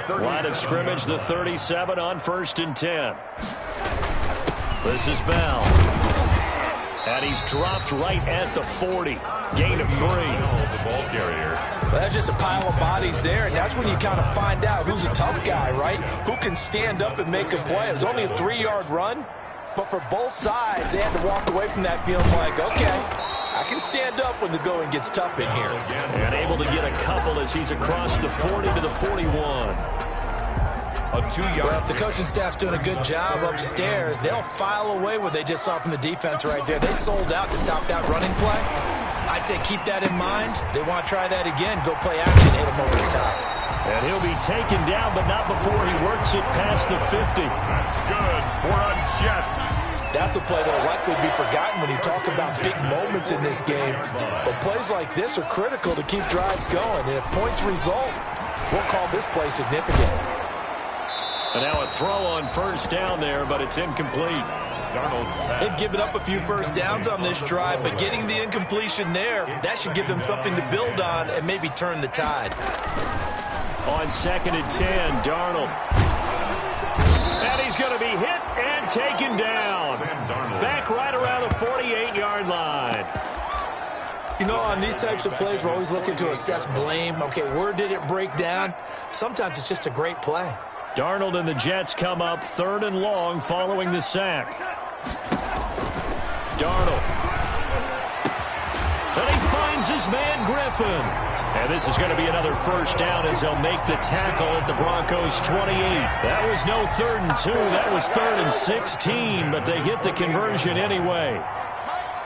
Line of scrimmage, the 37 on 1st and 10. This is Bell. And he's dropped right at the 40. Gain of 3. The ball carrier. Well, that's just a pile of bodies there, and that's when you kind of find out who's a tough guy, right? Who can stand up and make a play. It was only a 3-yard run, but for both sides, they had to walk away from that feeling like, okay, I can stand up when the going gets tough in here. And able to get a couple as he's across the 40 to the 41. A 2-yard. Well, if the coaching staff's doing a good job upstairs, they'll file away what they just saw from the defense right there. They sold out to stop that running play. I'd say keep that in mind. They want to try that again. Go play action, hit him over the top. And he'll be taken down, but not before he works it past the 50. That's good for a Jets. That's a play that'll likely be forgotten when you talk about big moments in this game. But plays like this are critical to keep drives going. And if points result, we'll call this play significant. And now a throw on first down there, but it's incomplete. They've given up a few first downs on this drive, but getting the incompletion there, that should give them something to build on and maybe turn the tide. On 2nd and 10, Darnold. And he's going to be hit and taken down. Back right around the 48-yard line. You know, on these types of plays, we're always looking to assess blame. Okay, where did it break down? Sometimes it's just a great play. Darnold and the Jets come up 3rd and long following the sack. Darnold. And he finds his man Griffin. And this is going to be another first down as they'll make the tackle at the Broncos 28. That was no 3rd and 2. That was 3rd and 16, but they get the conversion anyway.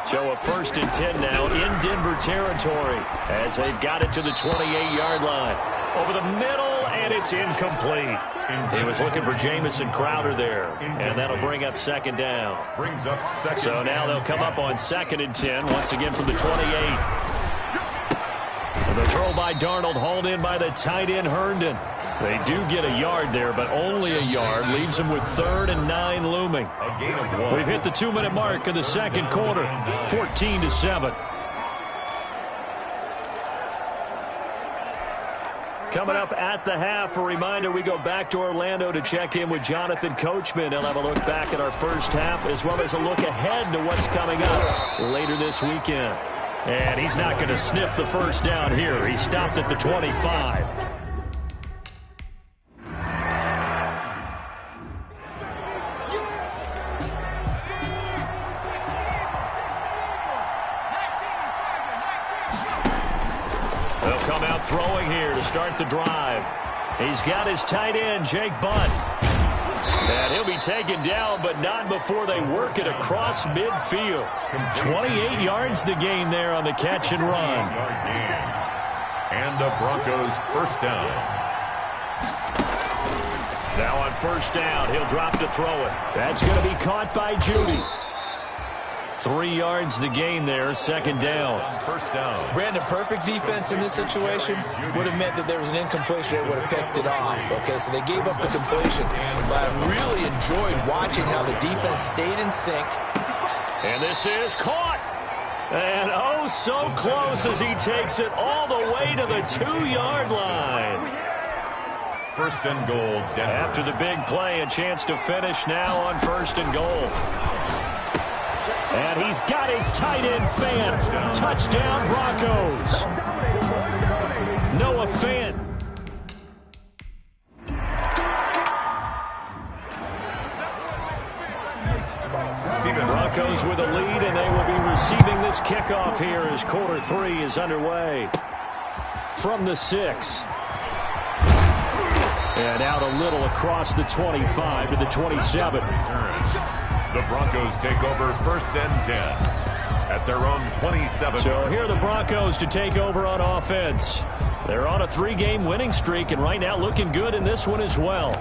So a 1st and 10 now in Denver territory as they've got it to the 28-yard line. Over the middle, and it's incomplete. He was looking for Jamison Crowder there, and that'll bring up 2nd down. Brings up 2nd. So now they'll come up on 2nd and 10, once again from the 28. The throw by Darnold, hauled in by the tight end Herndon. They do get a yard there, but only a yard. Leaves them with 3rd and 9 looming. A gain of 1. We've hit the 2-minute mark of the second quarter, 14-7. Coming up at the half, a reminder, we go back to Orlando to check in with Jonathan Coachman. He'll have a look back at our first half as well as a look ahead to what's coming up later this weekend. And he's not going to sniff the first down here. He stopped at the 25. They'll come out throwing here to start the drive. He's got his tight end, Jake Butt. And he'll be taken down, but not before they work it across midfield. 28 yards the gain there on the catch and run. And the Broncos first down. Now on first down, he'll drop to throw it. That's going to be caught by Judy. 3 yards the gain there, second down. First down. Brandon, perfect defense in this situation would have meant that there was an incompletion. They would have picked it off. Okay, so they gave up the completion. But I really enjoyed watching how the defense stayed in sync. And this is caught. And oh, so close as he takes it all the way to the 2-yard line. First and goal, Denver. After the big play, a chance to finish now on first and goal. And he's got his tight end Fant. Touchdown, Broncos. Noah Fant. Broncos with a lead, and they will be receiving this kickoff here as quarter 3 is underway. From the 6. And out a little across the 25 to the 27. The Broncos take over first and 10 at their own 27. So here are the Broncos to take over on offense. They're on a 3-game winning streak, and right now looking good in this one as well.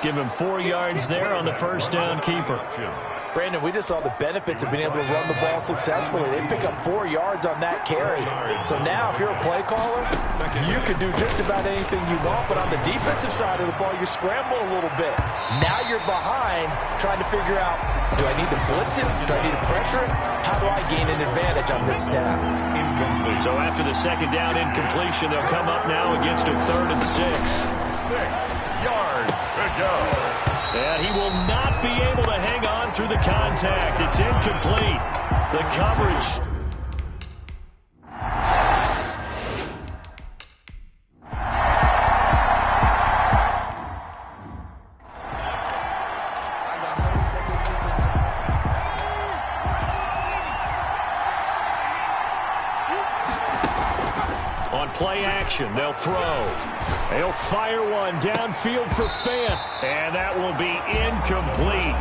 Give him 4 yards there on the first down keeper. Brandon, we just saw the benefits of being able to run the ball successfully. They pick up 4 yards on that carry. So now, if you're a play caller, you can do just about anything you want. But on the defensive side of the ball, you're scrambling a little bit. Now you're behind, trying to figure out, do I need to blitz it? Do I need to pressure it? How do I gain an advantage on this snap? So after the second down incompletion, they'll come up now against a 3rd and 6. 6 yards to go. And he will not be able to hang on through the contact. It's incomplete. The coverage. On play action, they'll throw. They'll fire one downfield for Fant, and that will be incomplete.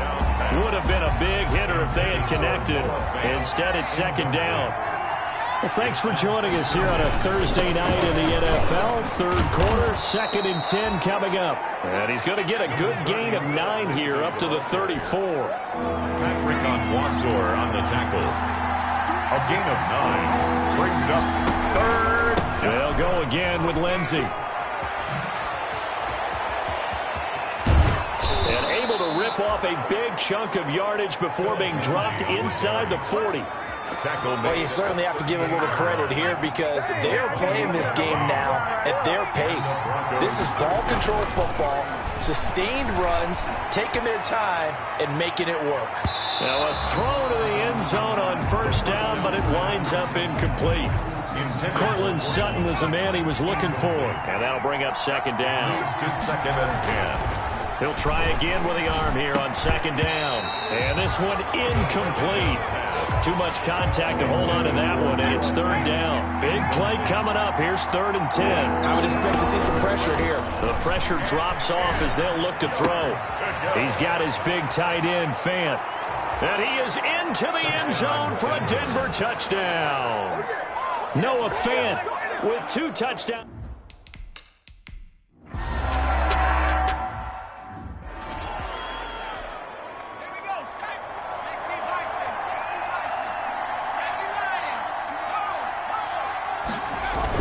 Would have been a big hitter if they had connected. Instead, it's second down. Well, thanks for joining us here on a Thursday night in the NFL. Third quarter, 2nd and 10 coming up. And he's going to get a good gain of 9 here up to the 34. Patrick on the tackle. A gain of 9 brings up 3rd. They'll go again with Lindsey. And able to rip off a big chunk of yardage before being dropped inside the 40. Well, you certainly have to give a little credit here because they're playing this game now at their pace. This is ball control football, sustained runs, taking their time, and making it work. Now a throw to the end zone on first down, but it winds up incomplete. Cortland Sutton was the man he was looking for. And that'll bring up second down. To 2nd and 10. He'll try again with the arm here on second down. And this one incomplete. Too much contact to hold on to that one, and it's 3rd down. Big play coming up. Here's 3rd and 10. I would expect to see some pressure here. The pressure drops off as they'll look to throw. He's got his big tight end, Fant. And he is into the end zone for a Denver touchdown. Noah Fant with 2 touchdowns.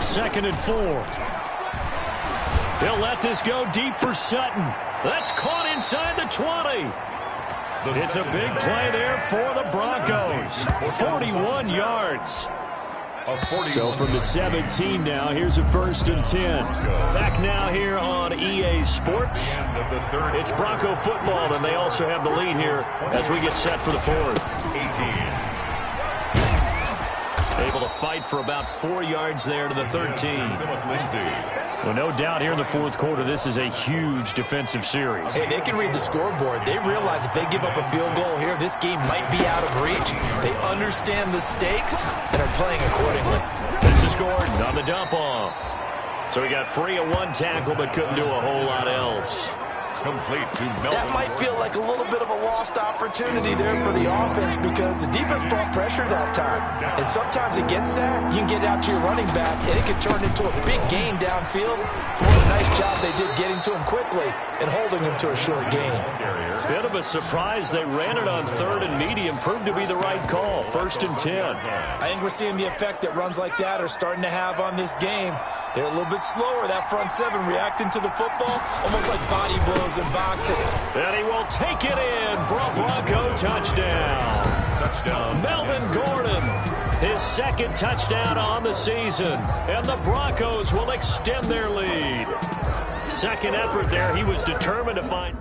Second and 4. He'll let this go deep for Sutton. That's caught inside the 20. It's a big play there for the Broncos. 41 yards. A 41. So from the 17 now, here's a 1st and 10. Back now here on EA Sports. It's Bronco football, and they also have the lead here as we get set for the 4th. 18. Able to fight for about 4 yards there to the 13. Well, no doubt here in the 4th quarter, this is a huge defensive series. Hey, they can read the scoreboard. They realize if they give up a field goal here, this game might be out of reach. They understand the stakes and are playing accordingly. This is Gordon on the dump off. So he got free of 1 tackle, but couldn't do a whole lot else. Complete to Melvin. That might feel like a little bit of a lost opportunity there for the offense because the defense brought pressure that time. And sometimes against that, you can get out to your running back, and it can turn into a big gain downfield. What a nice job they did getting to him quickly and holding him to a short gain. Bit of a surprise. They ran it on 3rd and medium. Proved to be the right call. 1st and 10. I think we're seeing the effect that runs like that are starting to have on this game. They're a little bit slower, that front 7, reacting to the football, almost like body blows in boxing. And he will take it in for a Bronco touchdown. Touchdown. Melvin Gordon, his 2nd touchdown on the season. And the Broncos will extend their lead. 2nd effort there. He was determined to find...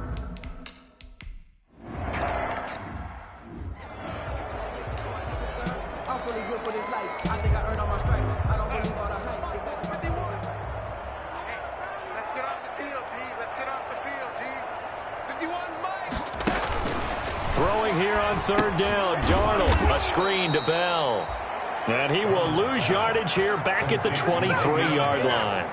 Good for this life. I think I earned all my stripes. I don't believe all the hype. Hey, let's get off the field, D. Let's get off the field, D. 51's Mike. Throwing here on 3rd down. Darnold, a screen to Bell. And he will lose yardage here back at the 23-yard line.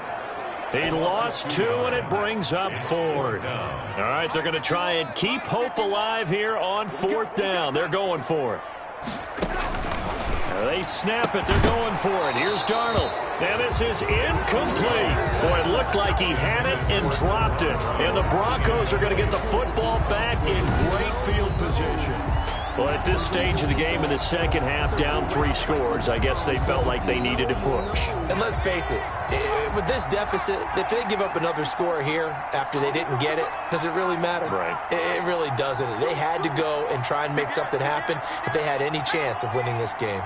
He lost 2, and it brings up 4th. All right, they're going to try and keep hope alive here on 4th down. They're going for it. They snap it. They're going for it. Here's Darnold. And this is incomplete. Boy, it looked like he had it and dropped it. And the Broncos are going to get the football back in great field position. Well, at this stage of the game in the 2nd half, down 3 scores, I guess they felt like they needed to push. And let's face it, with this deficit, if they give up another score here after they didn't get it, does it really matter? Right. It really doesn't. They had to go and try and make something happen if they had any chance of winning this game.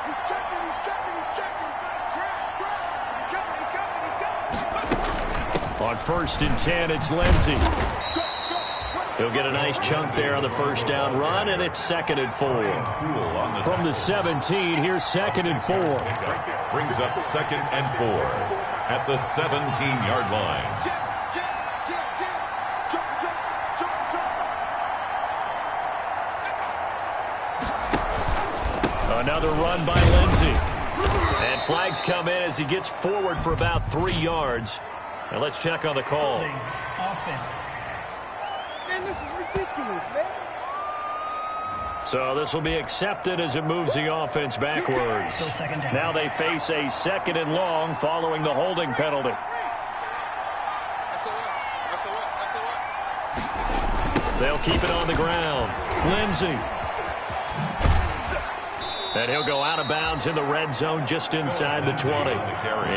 He's checking, he's checking, he's checking. Grass. He's coming. On 1st and 10, it's Lindsey. He'll get a nice chunk there on the 1st down run, and it's 2nd and 4. From the 17, here's 2nd and 4. Brings up 2nd and 4 at the 17-yard line. Another run by Lindsey. And flags come in as he gets forward for about 3 yards. Now let's check on the call. Offense. Man, this is ridiculous, man. So this will be accepted as it moves the offense backwards. Still 2nd down. Now they face a 2nd and long following the holding penalty. They'll keep it on the ground. Lindsey. And he'll go out of bounds in the red zone just inside the 20.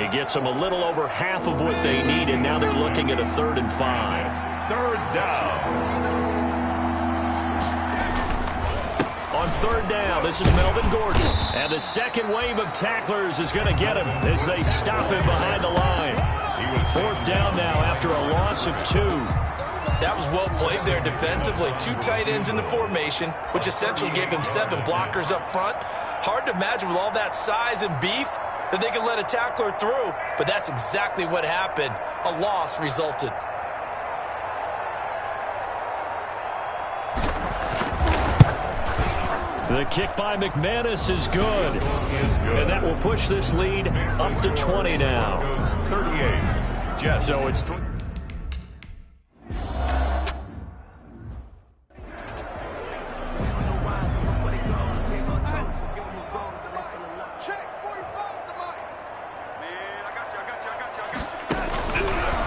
He gets them a little over half of what they need, and now they're looking at a 3rd and 5. 3rd down. On 3rd down, this is Melvin Gordon. And the 2nd wave of tacklers is going to get him as they stop him behind the line. He was 4th down now after a loss of 2. That was well played there defensively. 2 tight ends in the formation, which essentially gave him 7 blockers up front. Hard to imagine with all that size and beef that they could let a tackler through, but that's exactly what happened. A loss resulted. The kick by McManus is good. And that will push this lead up to 20 now. 38. Jets. So it's...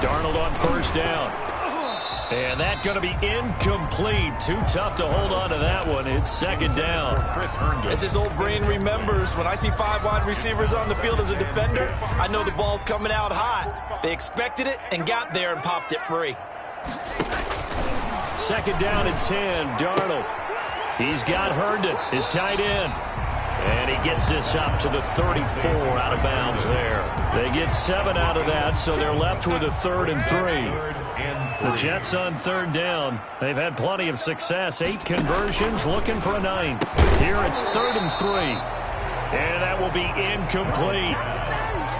Darnold on 1st down. And that's going to be incomplete. Too tough to hold on to that one. It's 2nd down. As his old brain remembers, when I see 5 wide receivers on the field as a defender, I know the ball's coming out hot. They expected it and got there and popped it free. 2nd down and 10. Darnold. He's got Herndon, his tight end. And he gets this up to the 34 out of bounds there. They get 7 out of that, so they're left with a 3rd and 3. The Jets on 3rd down. They've had plenty of success. 8 conversions, looking for a 9th. Here it's 3rd and 3. And that will be incomplete.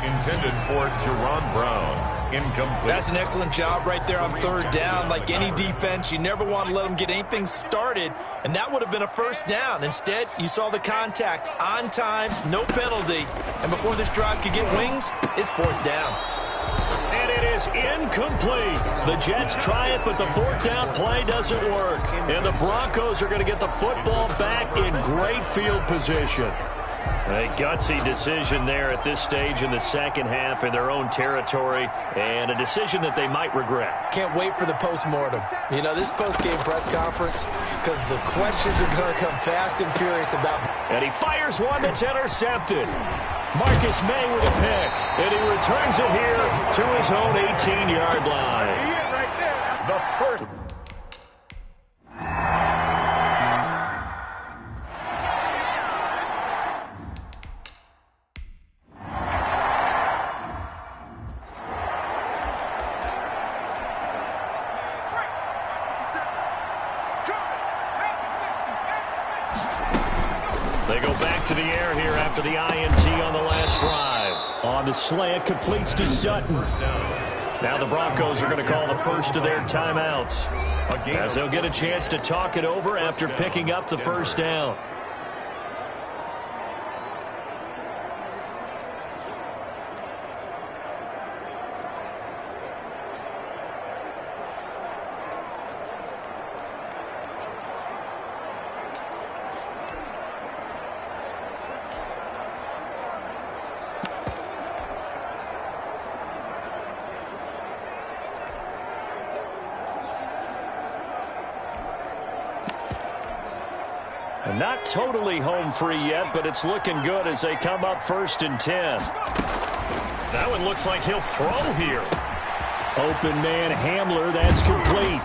Intended for Jerron Brown. Incomplete. That's an excellent job right there on 3rd down. Like any defense, you never want to let them get anything started, and that would have been a 1st down. Instead, you saw the contact on time, no penalty, and before this drive could get wings, it's 4th down. And it is incomplete. The Jets try it, but the 4th down play doesn't work. And the Broncos are going to get the football back in great field position. A gutsy decision there at this stage in the 2nd half in their own territory, and a decision that they might regret. Can't wait for the post-mortem. You know, this post-game press conference, because the questions are going to come fast and furious about. And he fires one that's intercepted. Marcus May with a pick, and he returns it here to his own 18-yard line. Right there. The first. They go back to the air here after the INT on the last drive. On the slant, completes to Sutton. Now the Broncos are going to call the first of their timeouts, as they'll get a chance to talk it over after picking up the 1st down. Not totally home free yet, but it's looking good as they come up 1st and 10. That one looks like he'll throw here. Open man Hamler, that's complete.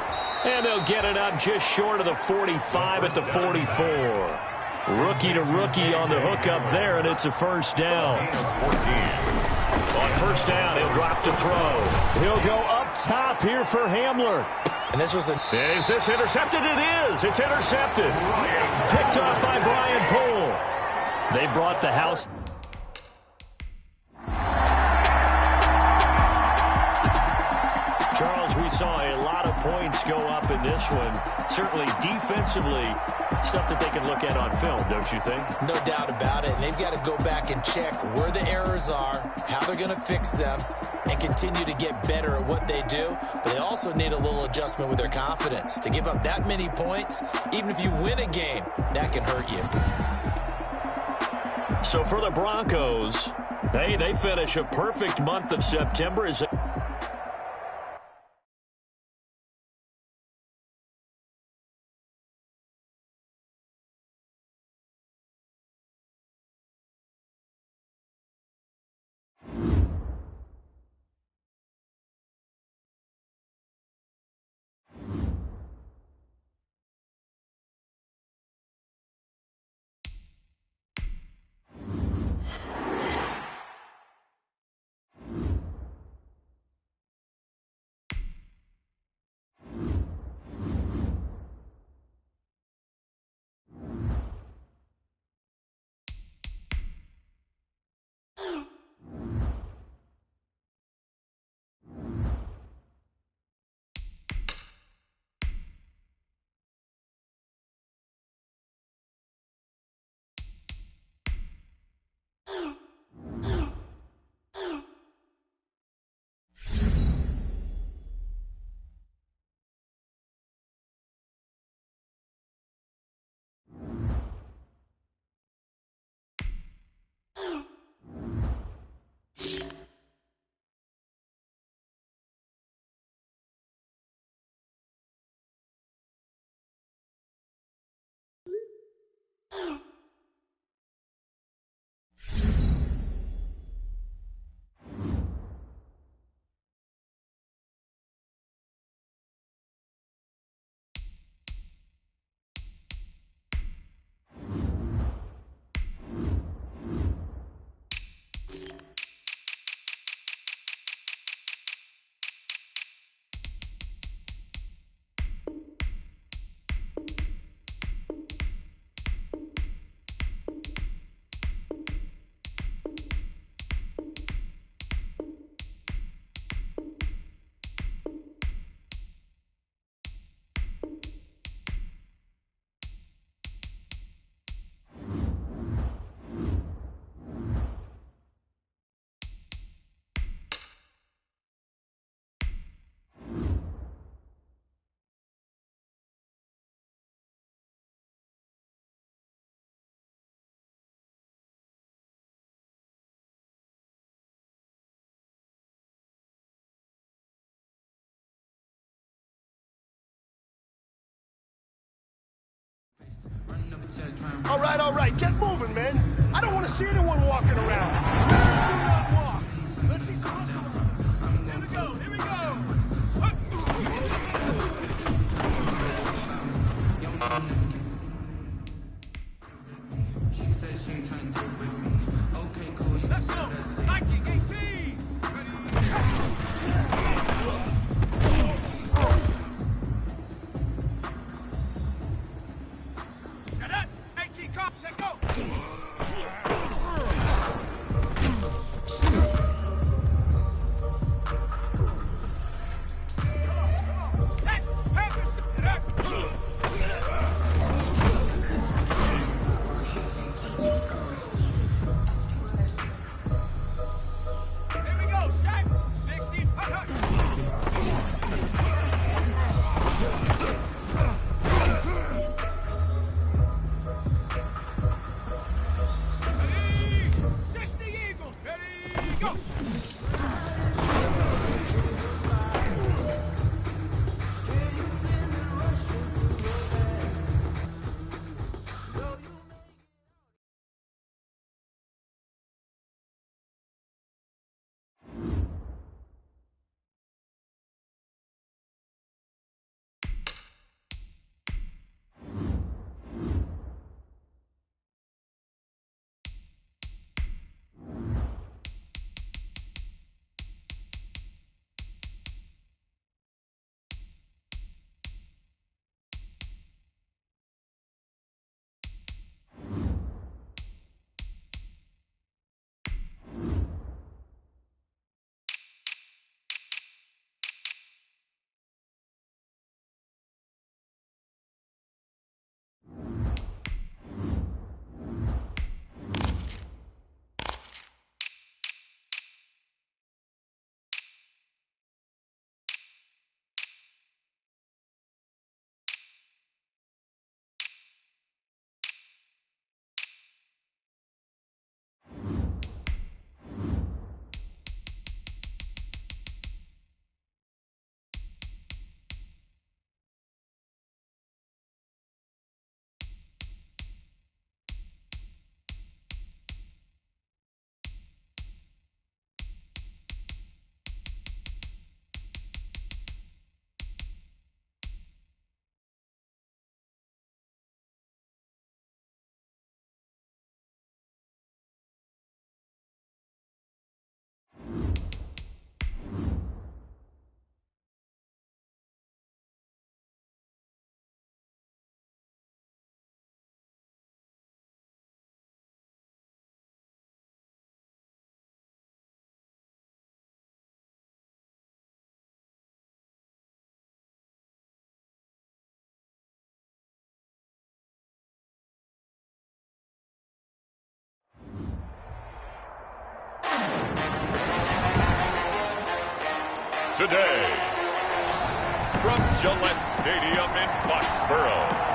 And they'll get it up just short of the 45 at the 44. Rookie to rookie on the hook up there, and it's a 1st down. On 1st down, he'll drop to throw. He'll go up top here for Hamler. And this was a... Is this intercepted? It is. It's intercepted. Picked up by Brian Poole. They brought the house. Charles, we saw a lot of points go up in this one. Certainly defensively, stuff that they can look at on film, don't you think? No doubt about it. And they've got to go back and check where the errors are, how they're going to fix them, and continue to get better at what they do. But they also need a little adjustment with their confidence. To give up that many points, even if you win a game, that can hurt you. So for the Broncos, they finish a perfect month of September as All right, get moving, man. I don't want to see anyone walking around. Just do not walk. Let's see some hustle. Here we go, here we go. Let's go. Nike 18. Shut up. 18 cops, let's go. Today, from Gillette Stadium in Foxborough,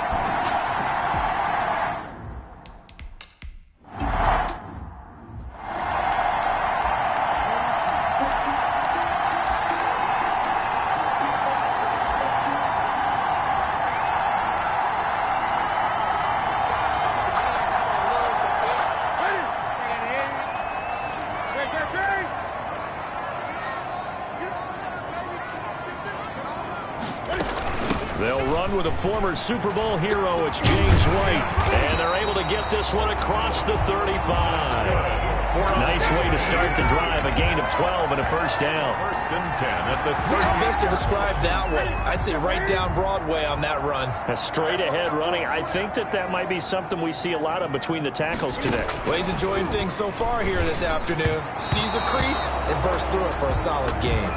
they'll run with a former Super Bowl hero. It's James White. And they're able to get this one across the 35. Nice way to start the drive. A gain of 12 and a first down. First and 10 at the 30. How best to describe that one? I'd say right down Broadway on that run. A straight ahead running. I think that might be something we see a lot of between the tackles today. Well, he's enjoying things so far here this afternoon. Sees a crease and bursts through it for a solid gain.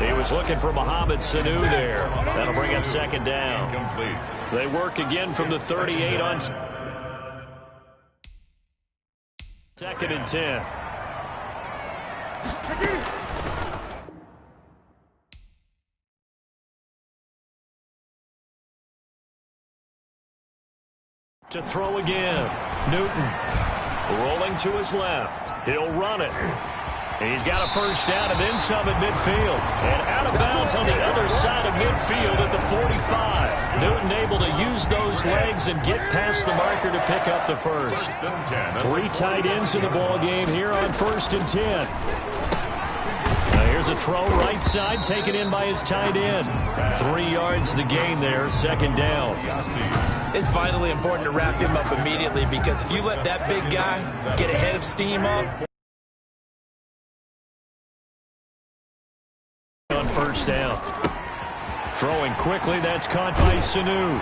He was looking for Mohamed Sanu there. That'll bring up second down. Incomplete. They work again from the 38 on second and 10. To throw again. Newton rolling to his left. He'll run it. He's got a first down and then some at midfield. And out of bounds on the other side of midfield at the 45. Newton able to use those legs and get past the marker to pick up the first. 3 tight ends in the ball game here on 1st and 10. Now here's a throw right side taken in by his tight end. 3 yards the gain there, 2nd down. It's vitally important to wrap him up immediately because if you let that big guy get ahead of steam up, on 1st down. Throwing quickly, that's caught by Sanu.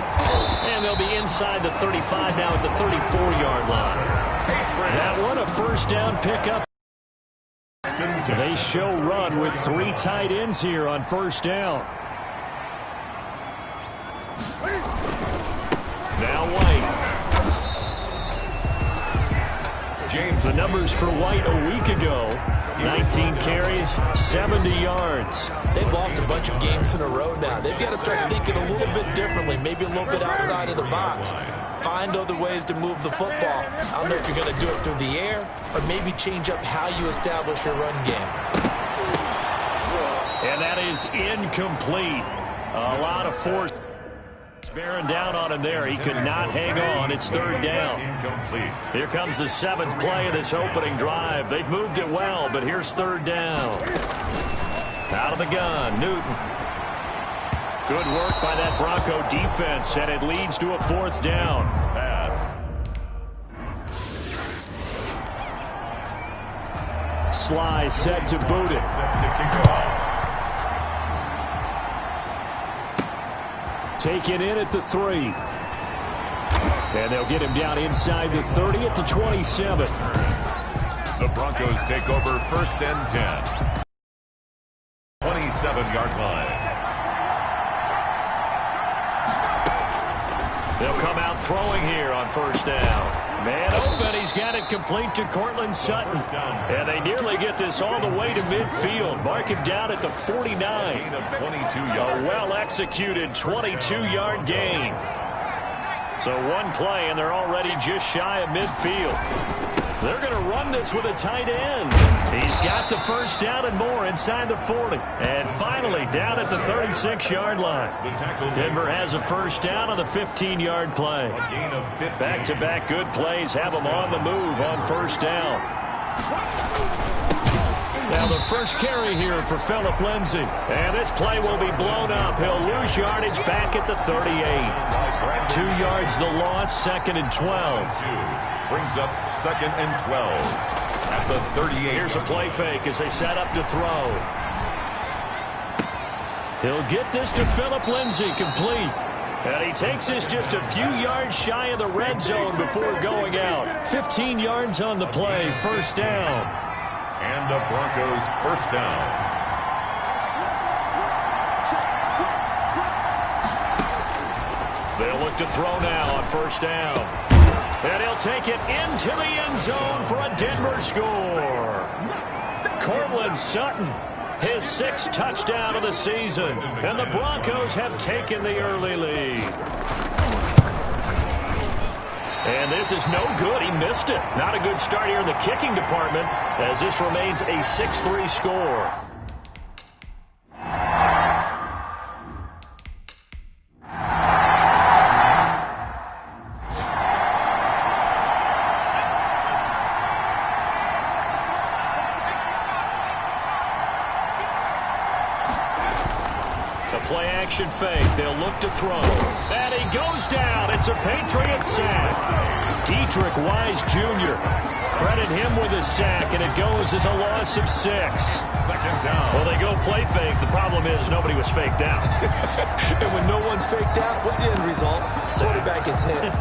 And they'll be inside the 35 now at the 34-yard line. That one, a 1st down pickup. They show run with 3 tight ends here on 1st down. Now White. James, the numbers for White a week ago. 19 carries, 70 yards. They've lost a bunch of games in a row now. They've got to start thinking a little bit differently, maybe a little bit outside of the box. Find other ways to move the football. I don't know if you're going to do it through the air or maybe change up how you establish your run game. And that is incomplete. A lot of force bearing down on him there. He could not hang on. It's 3rd down. Here comes the 7th play of this opening drive. They've moved it well, but here's 3rd down. Out of the gun, Newton. Good work by that Bronco defense, and it leads to a 4th down. Pass. Sly set to boot it. Set to kick it off. Taken in at the 3. And they'll get him down inside the 30 at the 27. The Broncos take over 1st and 10. 27-yard line. They'll come out throwing here on 1st down. Man open, he's got it complete to Cortland Sutton. And they nearly get this all the way to midfield. Mark him down at the 49. A well-executed 22-yard gain. So 1 play, and they're already just shy of midfield. They're going to run this with a tight end. He's got the 1st down and more inside the 40. And finally down at the 36-yard line. Denver has a 1st down on the 15-yard play. Back-to-back good plays have them on the move on 1st down. Now the first carry here for Phillip Lindsay. And this play will be blown up. He'll lose yardage back at the 38. 2 yards the loss, 2nd and 12. Brings up 2nd and 12 at the 38. Here's a play fake as they set up to throw. He'll get this to Phillip Lindsay, complete. And he takes this just a few yards shy of the red zone before going out. 15 yards on the play, 1st down. And the Broncos 1st down. They'll look to throw now on 1st down. And he'll take it into the end zone for a Denver score. Cortland Sutton, his 6th touchdown of the season. And the Broncos have taken the early lead. And this is no good. He missed it. Not a good start here in the kicking department as this remains a 6-3 score. Play-action fake. They'll look to throw. And he goes down. It's a Patriot sack. Dietrich Wise Jr. Credit him with a sack, and it goes as a loss of 6. 2nd down. Well, they go play fake. The problem is nobody was faked out. And when no one's faked out, what's the end result? Quarterback gets hit.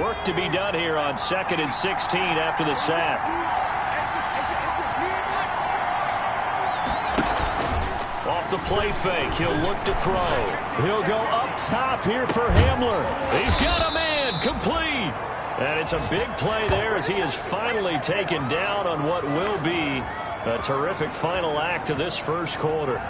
Work to be done here on 2nd and 16 after the sack. Off the play fake, he'll look to throw. He'll go up top here for Hamler. He's got a man, complete. And it's a big play there as he is finally taken down on what will be a terrific final act of this 1st quarter.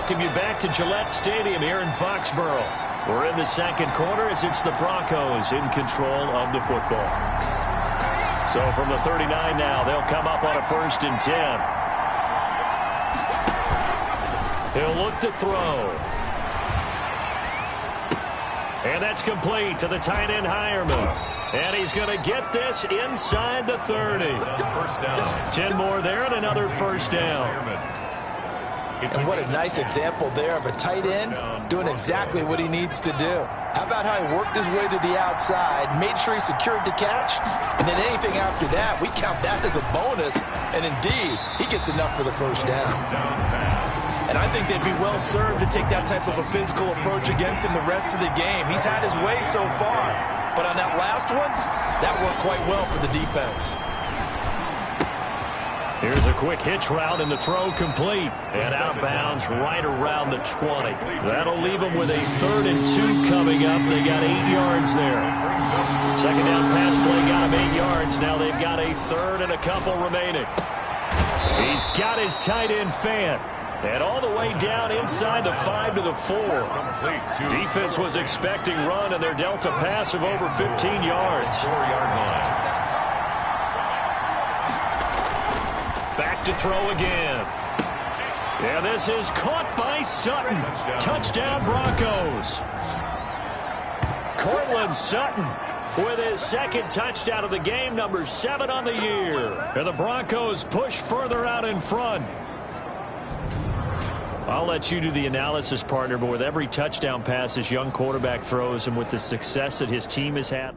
welcome you back to Gillette Stadium here in Foxborough. We're in the second quarter as it's the Broncos in control of the football. So from the 39 now, they'll come up on a 1st and 10. He'll look to throw. And that's complete to the tight end Hireman. And he's going to get this inside the 30. First down. 10 more there and another first down. And what a nice example there of a tight end doing exactly what he needs to do. How about how he worked his way to the outside, made sure he secured the catch, and then anything after that, we count that as a bonus. And indeed, he gets enough for the first down. And I think they'd be well served to take that type of a physical approach against him the rest of the game. He's had his way so far, but on that last one, that worked quite well for the defense. Here's a quick hitch route and the throw complete. And out of bounds right around the 20. That'll leave them with a 3rd and 2 coming up. They got 8 yards there. Second down pass play got them 8 yards. Now they've got a 3rd and a couple remaining. He's got his tight end fan. And all the way down inside the 5 to the 4. Defense was expecting run, and they're dealt a pass of over 15 yards. 4-yard line. Back to throw again. Yeah, this is caught by Sutton. Touchdown Broncos. Cortland Sutton with his 2nd touchdown of the game, number 7 on the year. And the Broncos push further out in front. I'll let you do the analysis, partner, but with every touchdown pass this young quarterback throws and with the success that his team has had.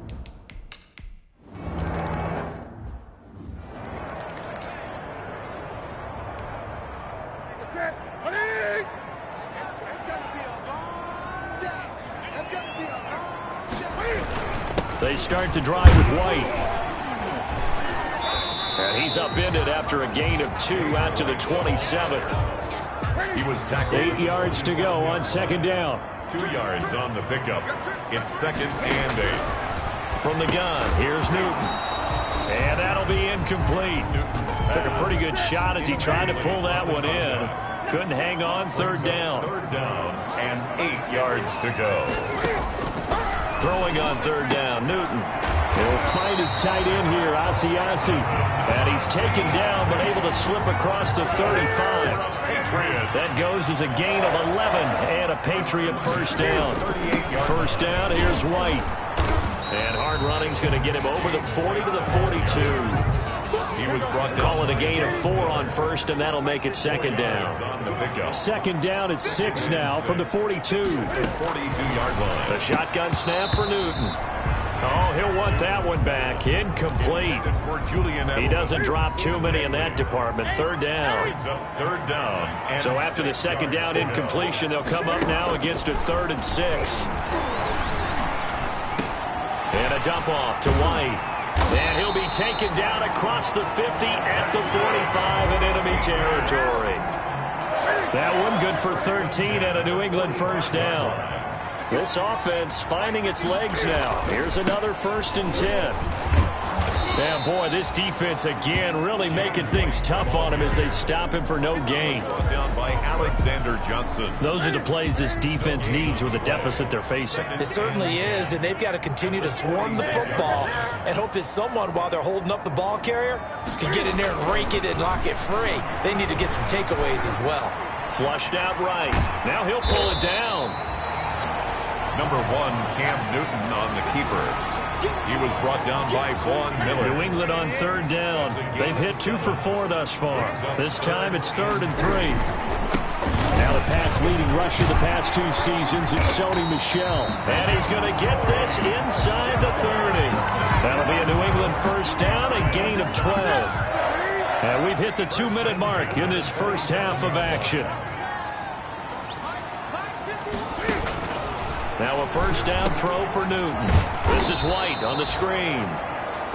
They start to drive with White. And he's upended after a gain of 2 out to the 27. He was tackled. 8 yards to go on 2nd down. 2 yards on the pickup. It's 2nd and 8. From the gun, here's Newton. And that'll be incomplete. Took a pretty good shot as he tried to pull that one in. Couldn't hang on. 3rd down. 3rd down and 8 yards to go. Throwing on 3rd down, Newton. He'll find his tight end here, Asiasi. And he's taken down, but able to slip across the 35. That goes as a gain of 11 and a Patriot first down. First down, here's White. And hard running's going to get him over the 40 to the 42. He was brought down. Call it a gain of 4 on 1st, and that'll make it 2nd down. 2nd down at 6 now from the 42. 42-yard line. A shotgun snap for Newton. Oh, he'll want that one back. Incomplete. He doesn't drop too many in that department. 3rd down. 3rd down. So after the 2nd down incompletion, they'll come up now against a 3rd and 6. And a dump off to White. And he'll be taken down across the 50 at the 45 in enemy territory. That one good for 13 and a New England first down. This offense finding its legs now. Here's another 1st and 10. And boy, this defense again really making things tough on him as they stop him for no gain. Down by Alexander Johnson. Those are the plays this defense needs with the deficit they're facing. It certainly is, and they've got to continue to swarm the football and hope that someone, while they're holding up the ball carrier, can get in there and rake it and lock it free. They need to get some takeaways as well. Flushed out right. Now he'll pull it down. Number 1, Cam Newton on the keeper. He was brought down by Vaughn Miller. New England on 3rd down. They've hit 2 for 4 thus far. This time it's 3rd and 3. Now the Pats leading rusher the past 2 seasons is Sony Michel. And he's going to get this inside the 30. That'll be a New England first down, a gain of 12. And we've hit the 2-minute mark in this first half of action. Now a first down throw for Newton. This is White on the screen.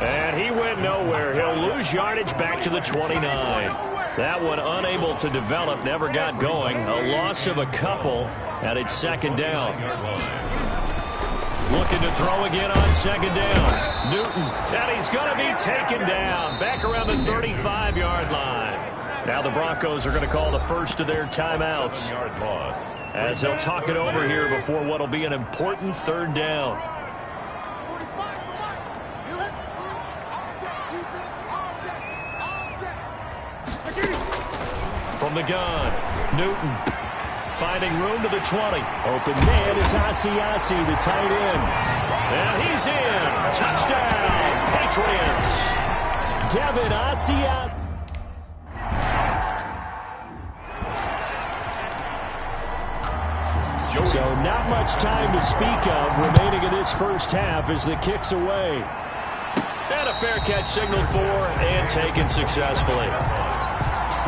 And he went nowhere. He'll lose yardage back to the 29. That one unable to develop, never got going. A loss of a couple, and it's 2nd down. Looking to throw again on 2nd down. Newton, and he's going to be taken down. Back around the 35-yard line. Now the Broncos are going to call the first of their timeouts Yard loss. as they'll talk it over here before what will be an important third down. From the gun, Newton finding room to the 20. Open man is HïİH, the tight end. And he's in. Touchdown, Patriots. Devin HïİH. So not much time to speak of remaining in this first half as the kick's away. And a fair catch signaled for and taken successfully.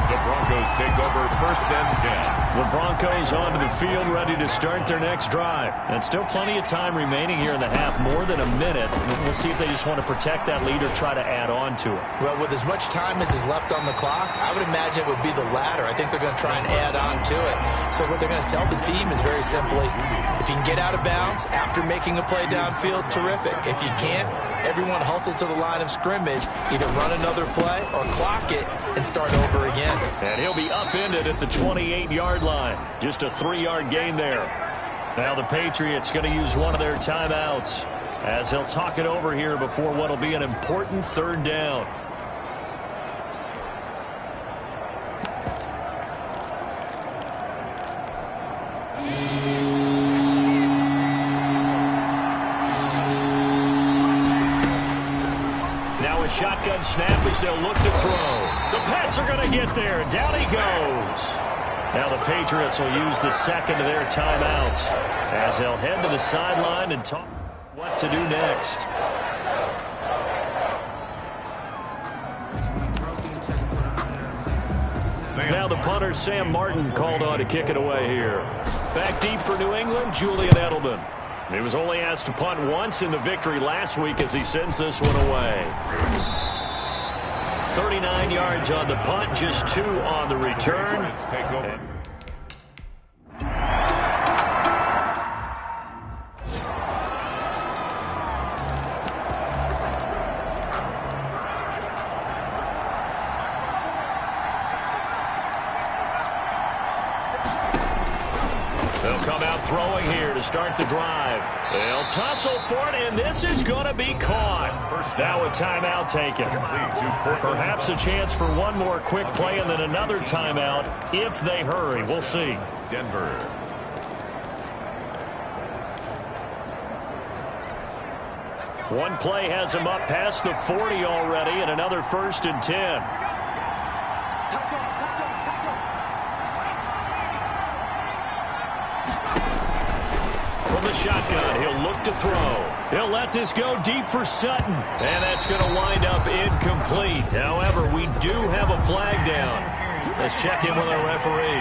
The Broncos take over first and 10. The Broncos onto the field ready to start their next drive. And still plenty of time remaining here in the half, more than a minute. We'll see if they just want to protect that lead or try to add on to it. Well, with as much time as is left on the clock, I would imagine it would be the latter. I think they're going to try and add on to it. So what they're going to tell the team is very simply, if you can get out of bounds after making a play downfield, terrific. If you can't, everyone hustle to the line of scrimmage, either run another play or clock it and start over again. And he'll be upended at the 28-yard line. Just a 3-yard gain there. Now the Patriots going to use one of their timeouts as they'll talk it over here before what will be an important third down. Shotgun snap as they'll look to throw. The Pats are going to get there. Down he goes. Now the Patriots will use the second of their timeouts as they'll head to the sideline and talk what to do next. Now the punter, Sam Martin, called on to kick it away here. Back deep for New England, Julian Edelman. He was only asked to punt once in the victory last week as he sends this one away. 39 yards on the punt, just 2 on the return. They'll come out throwing here to start the drive. They'll tussle for it, and this is going to be caught. Now a timeout taken. Perhaps a chance for one more quick play and then another timeout if they hurry. We'll see. Denver. One play has him up past the 40 already, and another 1st and 10. The shotgun, he'll look to throw. He'll let this go deep for Sutton. And that's going to wind up incomplete. However, we do have a flag down. Let's check in with our referee.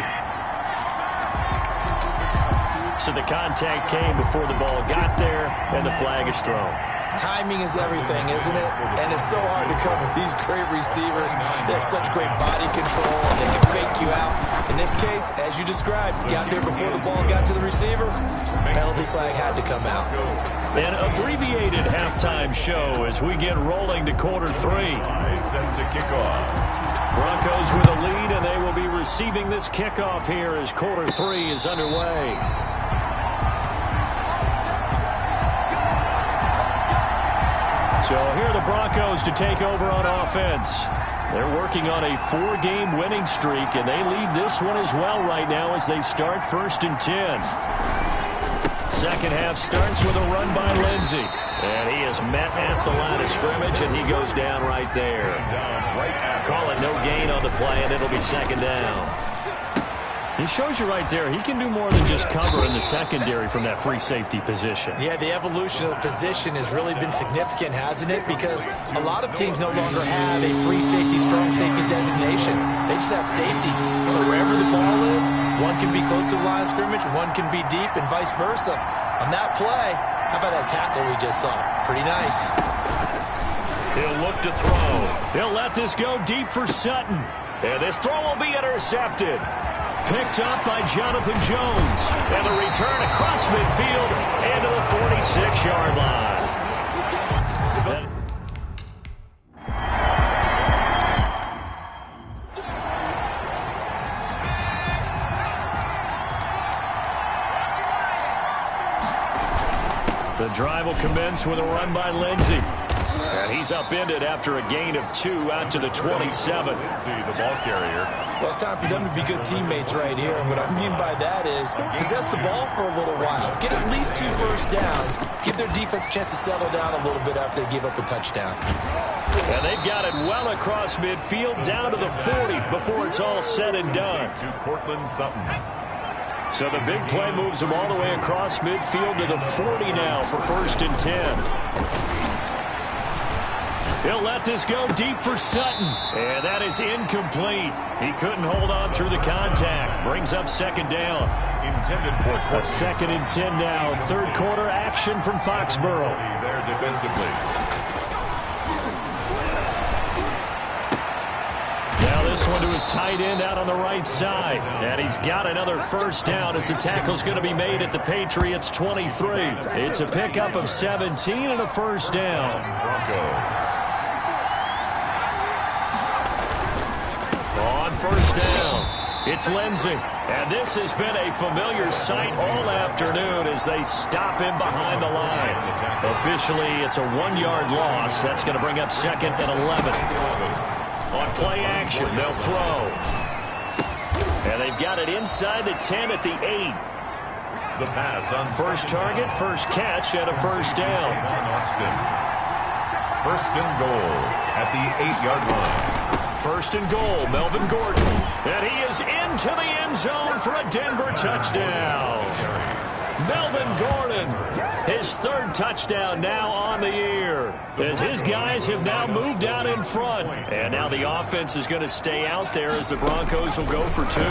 So the contact came before the ball got there, and the flag is thrown. Timing is everything, isn't it? And it's so hard to cover these great receivers. They have such great body control, and they can fake you out. In this case, as you described, got there before the ball got to the receiver. Penalty flag had to come out. An abbreviated halftime show as we get rolling to quarter 3. Set to kick off. Broncos with a lead, and they will be receiving this kickoff here as quarter 3 is underway. So here are the Broncos to take over on offense. They're working on a 4-game winning streak, and they lead this one as well right now as they start 1st and 10. Second half starts with a run by Lindsey. And he is met at the line of scrimmage, and he goes down right there. Call it no gain on the play, and it'll be 2nd down. He shows you right there, he can do more than just cover in the secondary from that free safety position. Yeah, the evolution of the position has really been significant, hasn't it? Because a lot of teams no longer have a free safety, strong safety designation. They just have safeties. So wherever the ball is, one can be close to the line of scrimmage, one can be deep, and vice versa. On that play, how about that tackle we just saw? Pretty nice. He'll look to throw. He'll let this go deep for Sutton. And this throw will be intercepted. Picked up by Jonathan Jones. And the return across midfield and to the 46-yard line. drive will commence with a run by Lindsey. And he's upended after a gain of 2 out to the 27. See the ball carrier. Well, it's time for them to be good teammates right here. And what I mean by that is possess the ball for a little while. Get at least 2 first downs. Give their defense a chance to settle down a little bit after they give up a touchdown. And they've got it well across midfield down to the 40 before it's all said and done. To Cortland Sutton. So the big play moves them all the way across midfield to the 40 now for 1st and 10. He'll let this go deep for Sutton. And that is incomplete. He couldn't hold on through the contact. Brings up 2nd down. Intended for A 2nd and 10 now. 3rd quarter action from Foxborough. there defensively. Now this one to his tight end out on the right side. And he's got another 1st down as the tackle's going to be made at the Patriots 23. It's a pickup of 17 and a 1st down. Broncos. On 1st down, it's Lindsey. And this has been a familiar sight all afternoon as they stop him behind the line. Officially, it's a 1-yard loss. That's going to bring up 2nd and 11. On play action, they'll throw. And they've got it inside the 10 at the 8. The pass on First target, first catch, and a 1st down. Austin. 1st and goal at the 8-yard line. 1st and goal, Melvin Gordon. And he is into the end zone for a Denver touchdown. Melvin Gordon, his 3rd touchdown now on the year. As his guys have now moved out in front. And now the offense is going to stay out there as the Broncos will go for 2.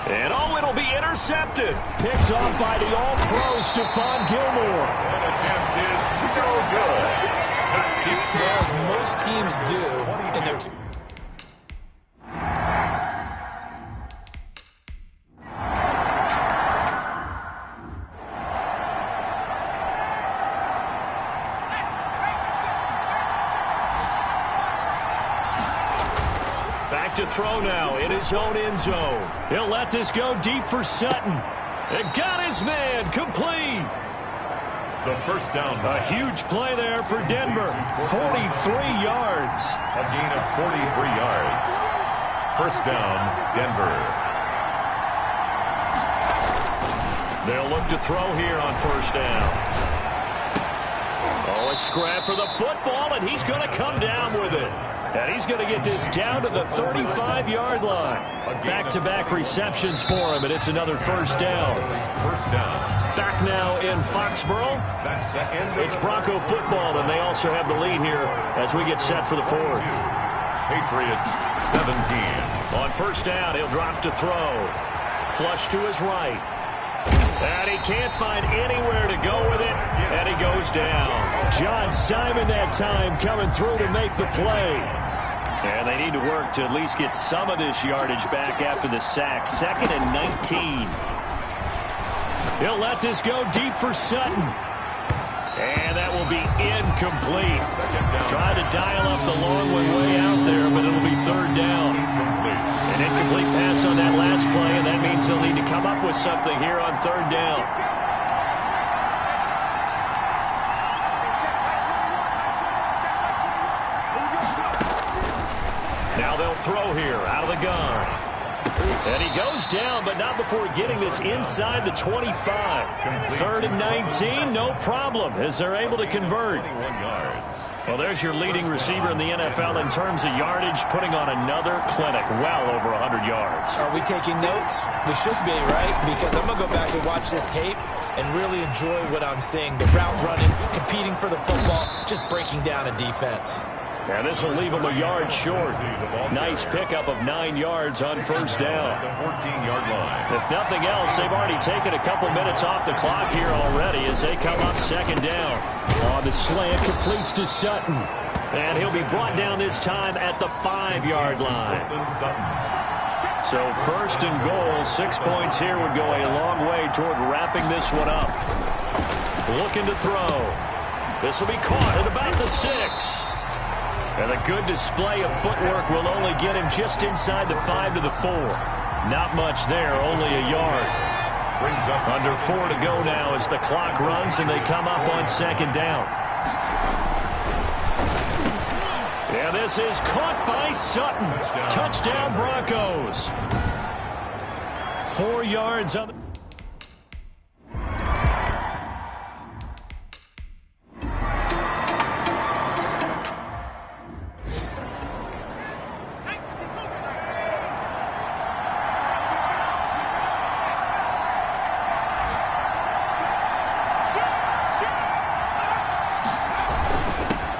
And it'll be intercepted. Picked off by the all-pro Stephon Gilmore. That attempt is no good. As most teams do in their Back to throw now in his own end zone. He'll let this go deep for Sutton. And got his man complete. The 1st down. A huge play there for Denver. 43 yards. A gain of 43 yards. 1st down, Denver. They'll look to throw here on 1st down. Oh, a scrap for the football, and he's going to come down with it. And he's going to get this down to the 35-yard line. Back-to-back receptions for him, and it's another 1st down. 1st down. Back now in Foxborough. It's Bronco football, and they also have the lead here as we get set for the 4th. Patriots 17. On 1st down, he'll drop to throw. Flush to his right. And he can't find anywhere to go with it, and he goes down. John Simon that time coming through to make the play. And they need to work to at least get some of this yardage back after the sack. 2nd and 19. He'll let this go deep for Sutton. And that will be incomplete. Trying to dial up the long one way out there, but it'll be 3rd down. An incomplete pass on that last play, and that means they'll need to come up with something here on 3rd down. Now they'll throw here out of the gun. And he goes down, but not before getting this inside the 25. 3rd and 19, no problem, as they're able to convert. Well, there's your leading receiver in the NFL in terms of yardage, putting on another clinic, well over 100 yards. Are we taking notes? We should be, right? Because I'm going to go back and watch this tape and really enjoy what I'm seeing. The route running, competing for the football, just breaking down a defense. And this will leave him a yard short. Nice pickup of 9 yards on 1st down. The 14-yard line. If nothing else, they've already taken a couple minutes off the clock here already as they come up 2nd down. On the slant, completes to Sutton. And he'll be brought down this time at the 5-yard line. So 1st and goal, 6 points here would go a long way toward wrapping this one up. Looking to throw. This will be caught at about the 6. And a good display of footwork will only get him just inside the 5 to the 4. Not much there, only a yard. brings up Under 4 to go now as the clock runs and they come up on second down. And this is caught by Sutton. Touchdown Broncos. 4 yards on the...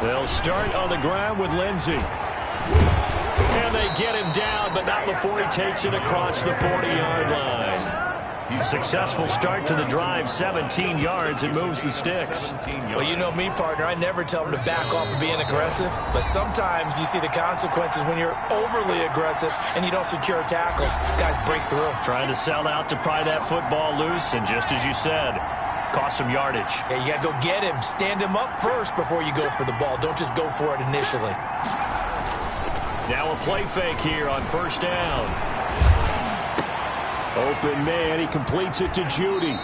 They'll start on the ground with Lindsey. And they get him down, but not before he takes it across the 40-yard line. Successful start to the drive, 17 yards, and moves the sticks. Well, you know me, partner. I never tell them to back off of being aggressive, but sometimes you see the consequences when you're overly aggressive and you don't secure tackles. Guys break through. Trying to sell out to pry that football loose, and just as you said, cost some yardage. Yeah, you got to go get him. Stand him up first before you go for the ball. Don't just go for it initially. Now a play fake here on first down. Open man, he completes it to Judy.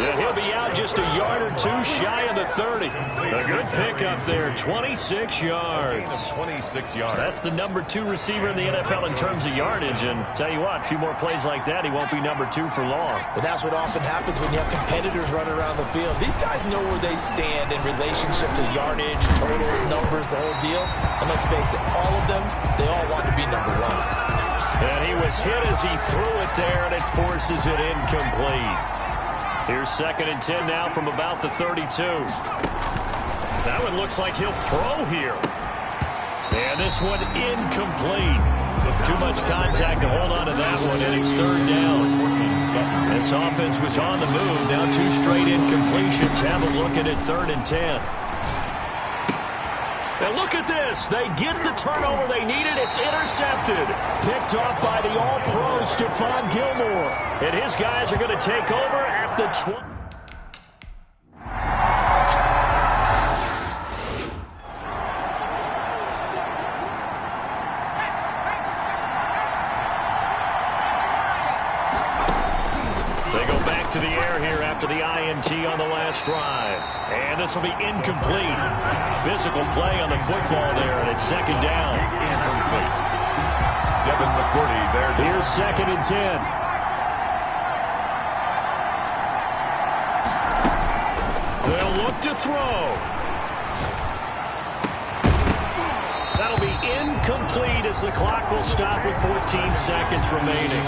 Yeah, he'll be out just a yard or two shy of the 30. A good pickup there, 26 yards. 26 yards. That's the number 2 receiver in the NFL in terms of yardage. And tell you what, a few more plays like that, he won't be number 2 for long. But that's what often happens when you have competitors running around the field. These guys know where they stand in relationship to yardage, totals, numbers, the whole deal. And let's face it, all of them, they all want to be number 1. And he was hit as he threw it there, and it forces it incomplete. Here's 2nd and 10 now from about the 32. That one looks like he'll throw here. And this one incomplete. Too much contact to hold on to that one, and it's 3rd down. This offense was on the move. Now 2 straight incompletions. Have a look at it, 3rd and 10. And look at this. They get the turnover they needed. It's intercepted. Picked off by the All-Pro Stephon Gilmore. And his guys are going to take over at the 20. They go back to the air here after the INT on the last drive. And this will be incomplete. Physical play on the football there, and it's 2nd down. Devin McCourty there. Here's 2nd and 10. They'll look to throw. That'll be incomplete as the clock will stop with 14 seconds remaining.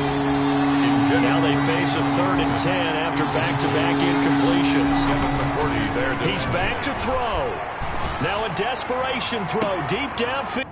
Now they face a 3rd and 10 after back-to-back incompletions. He's back to throw. Now a desperation throw deep downfield.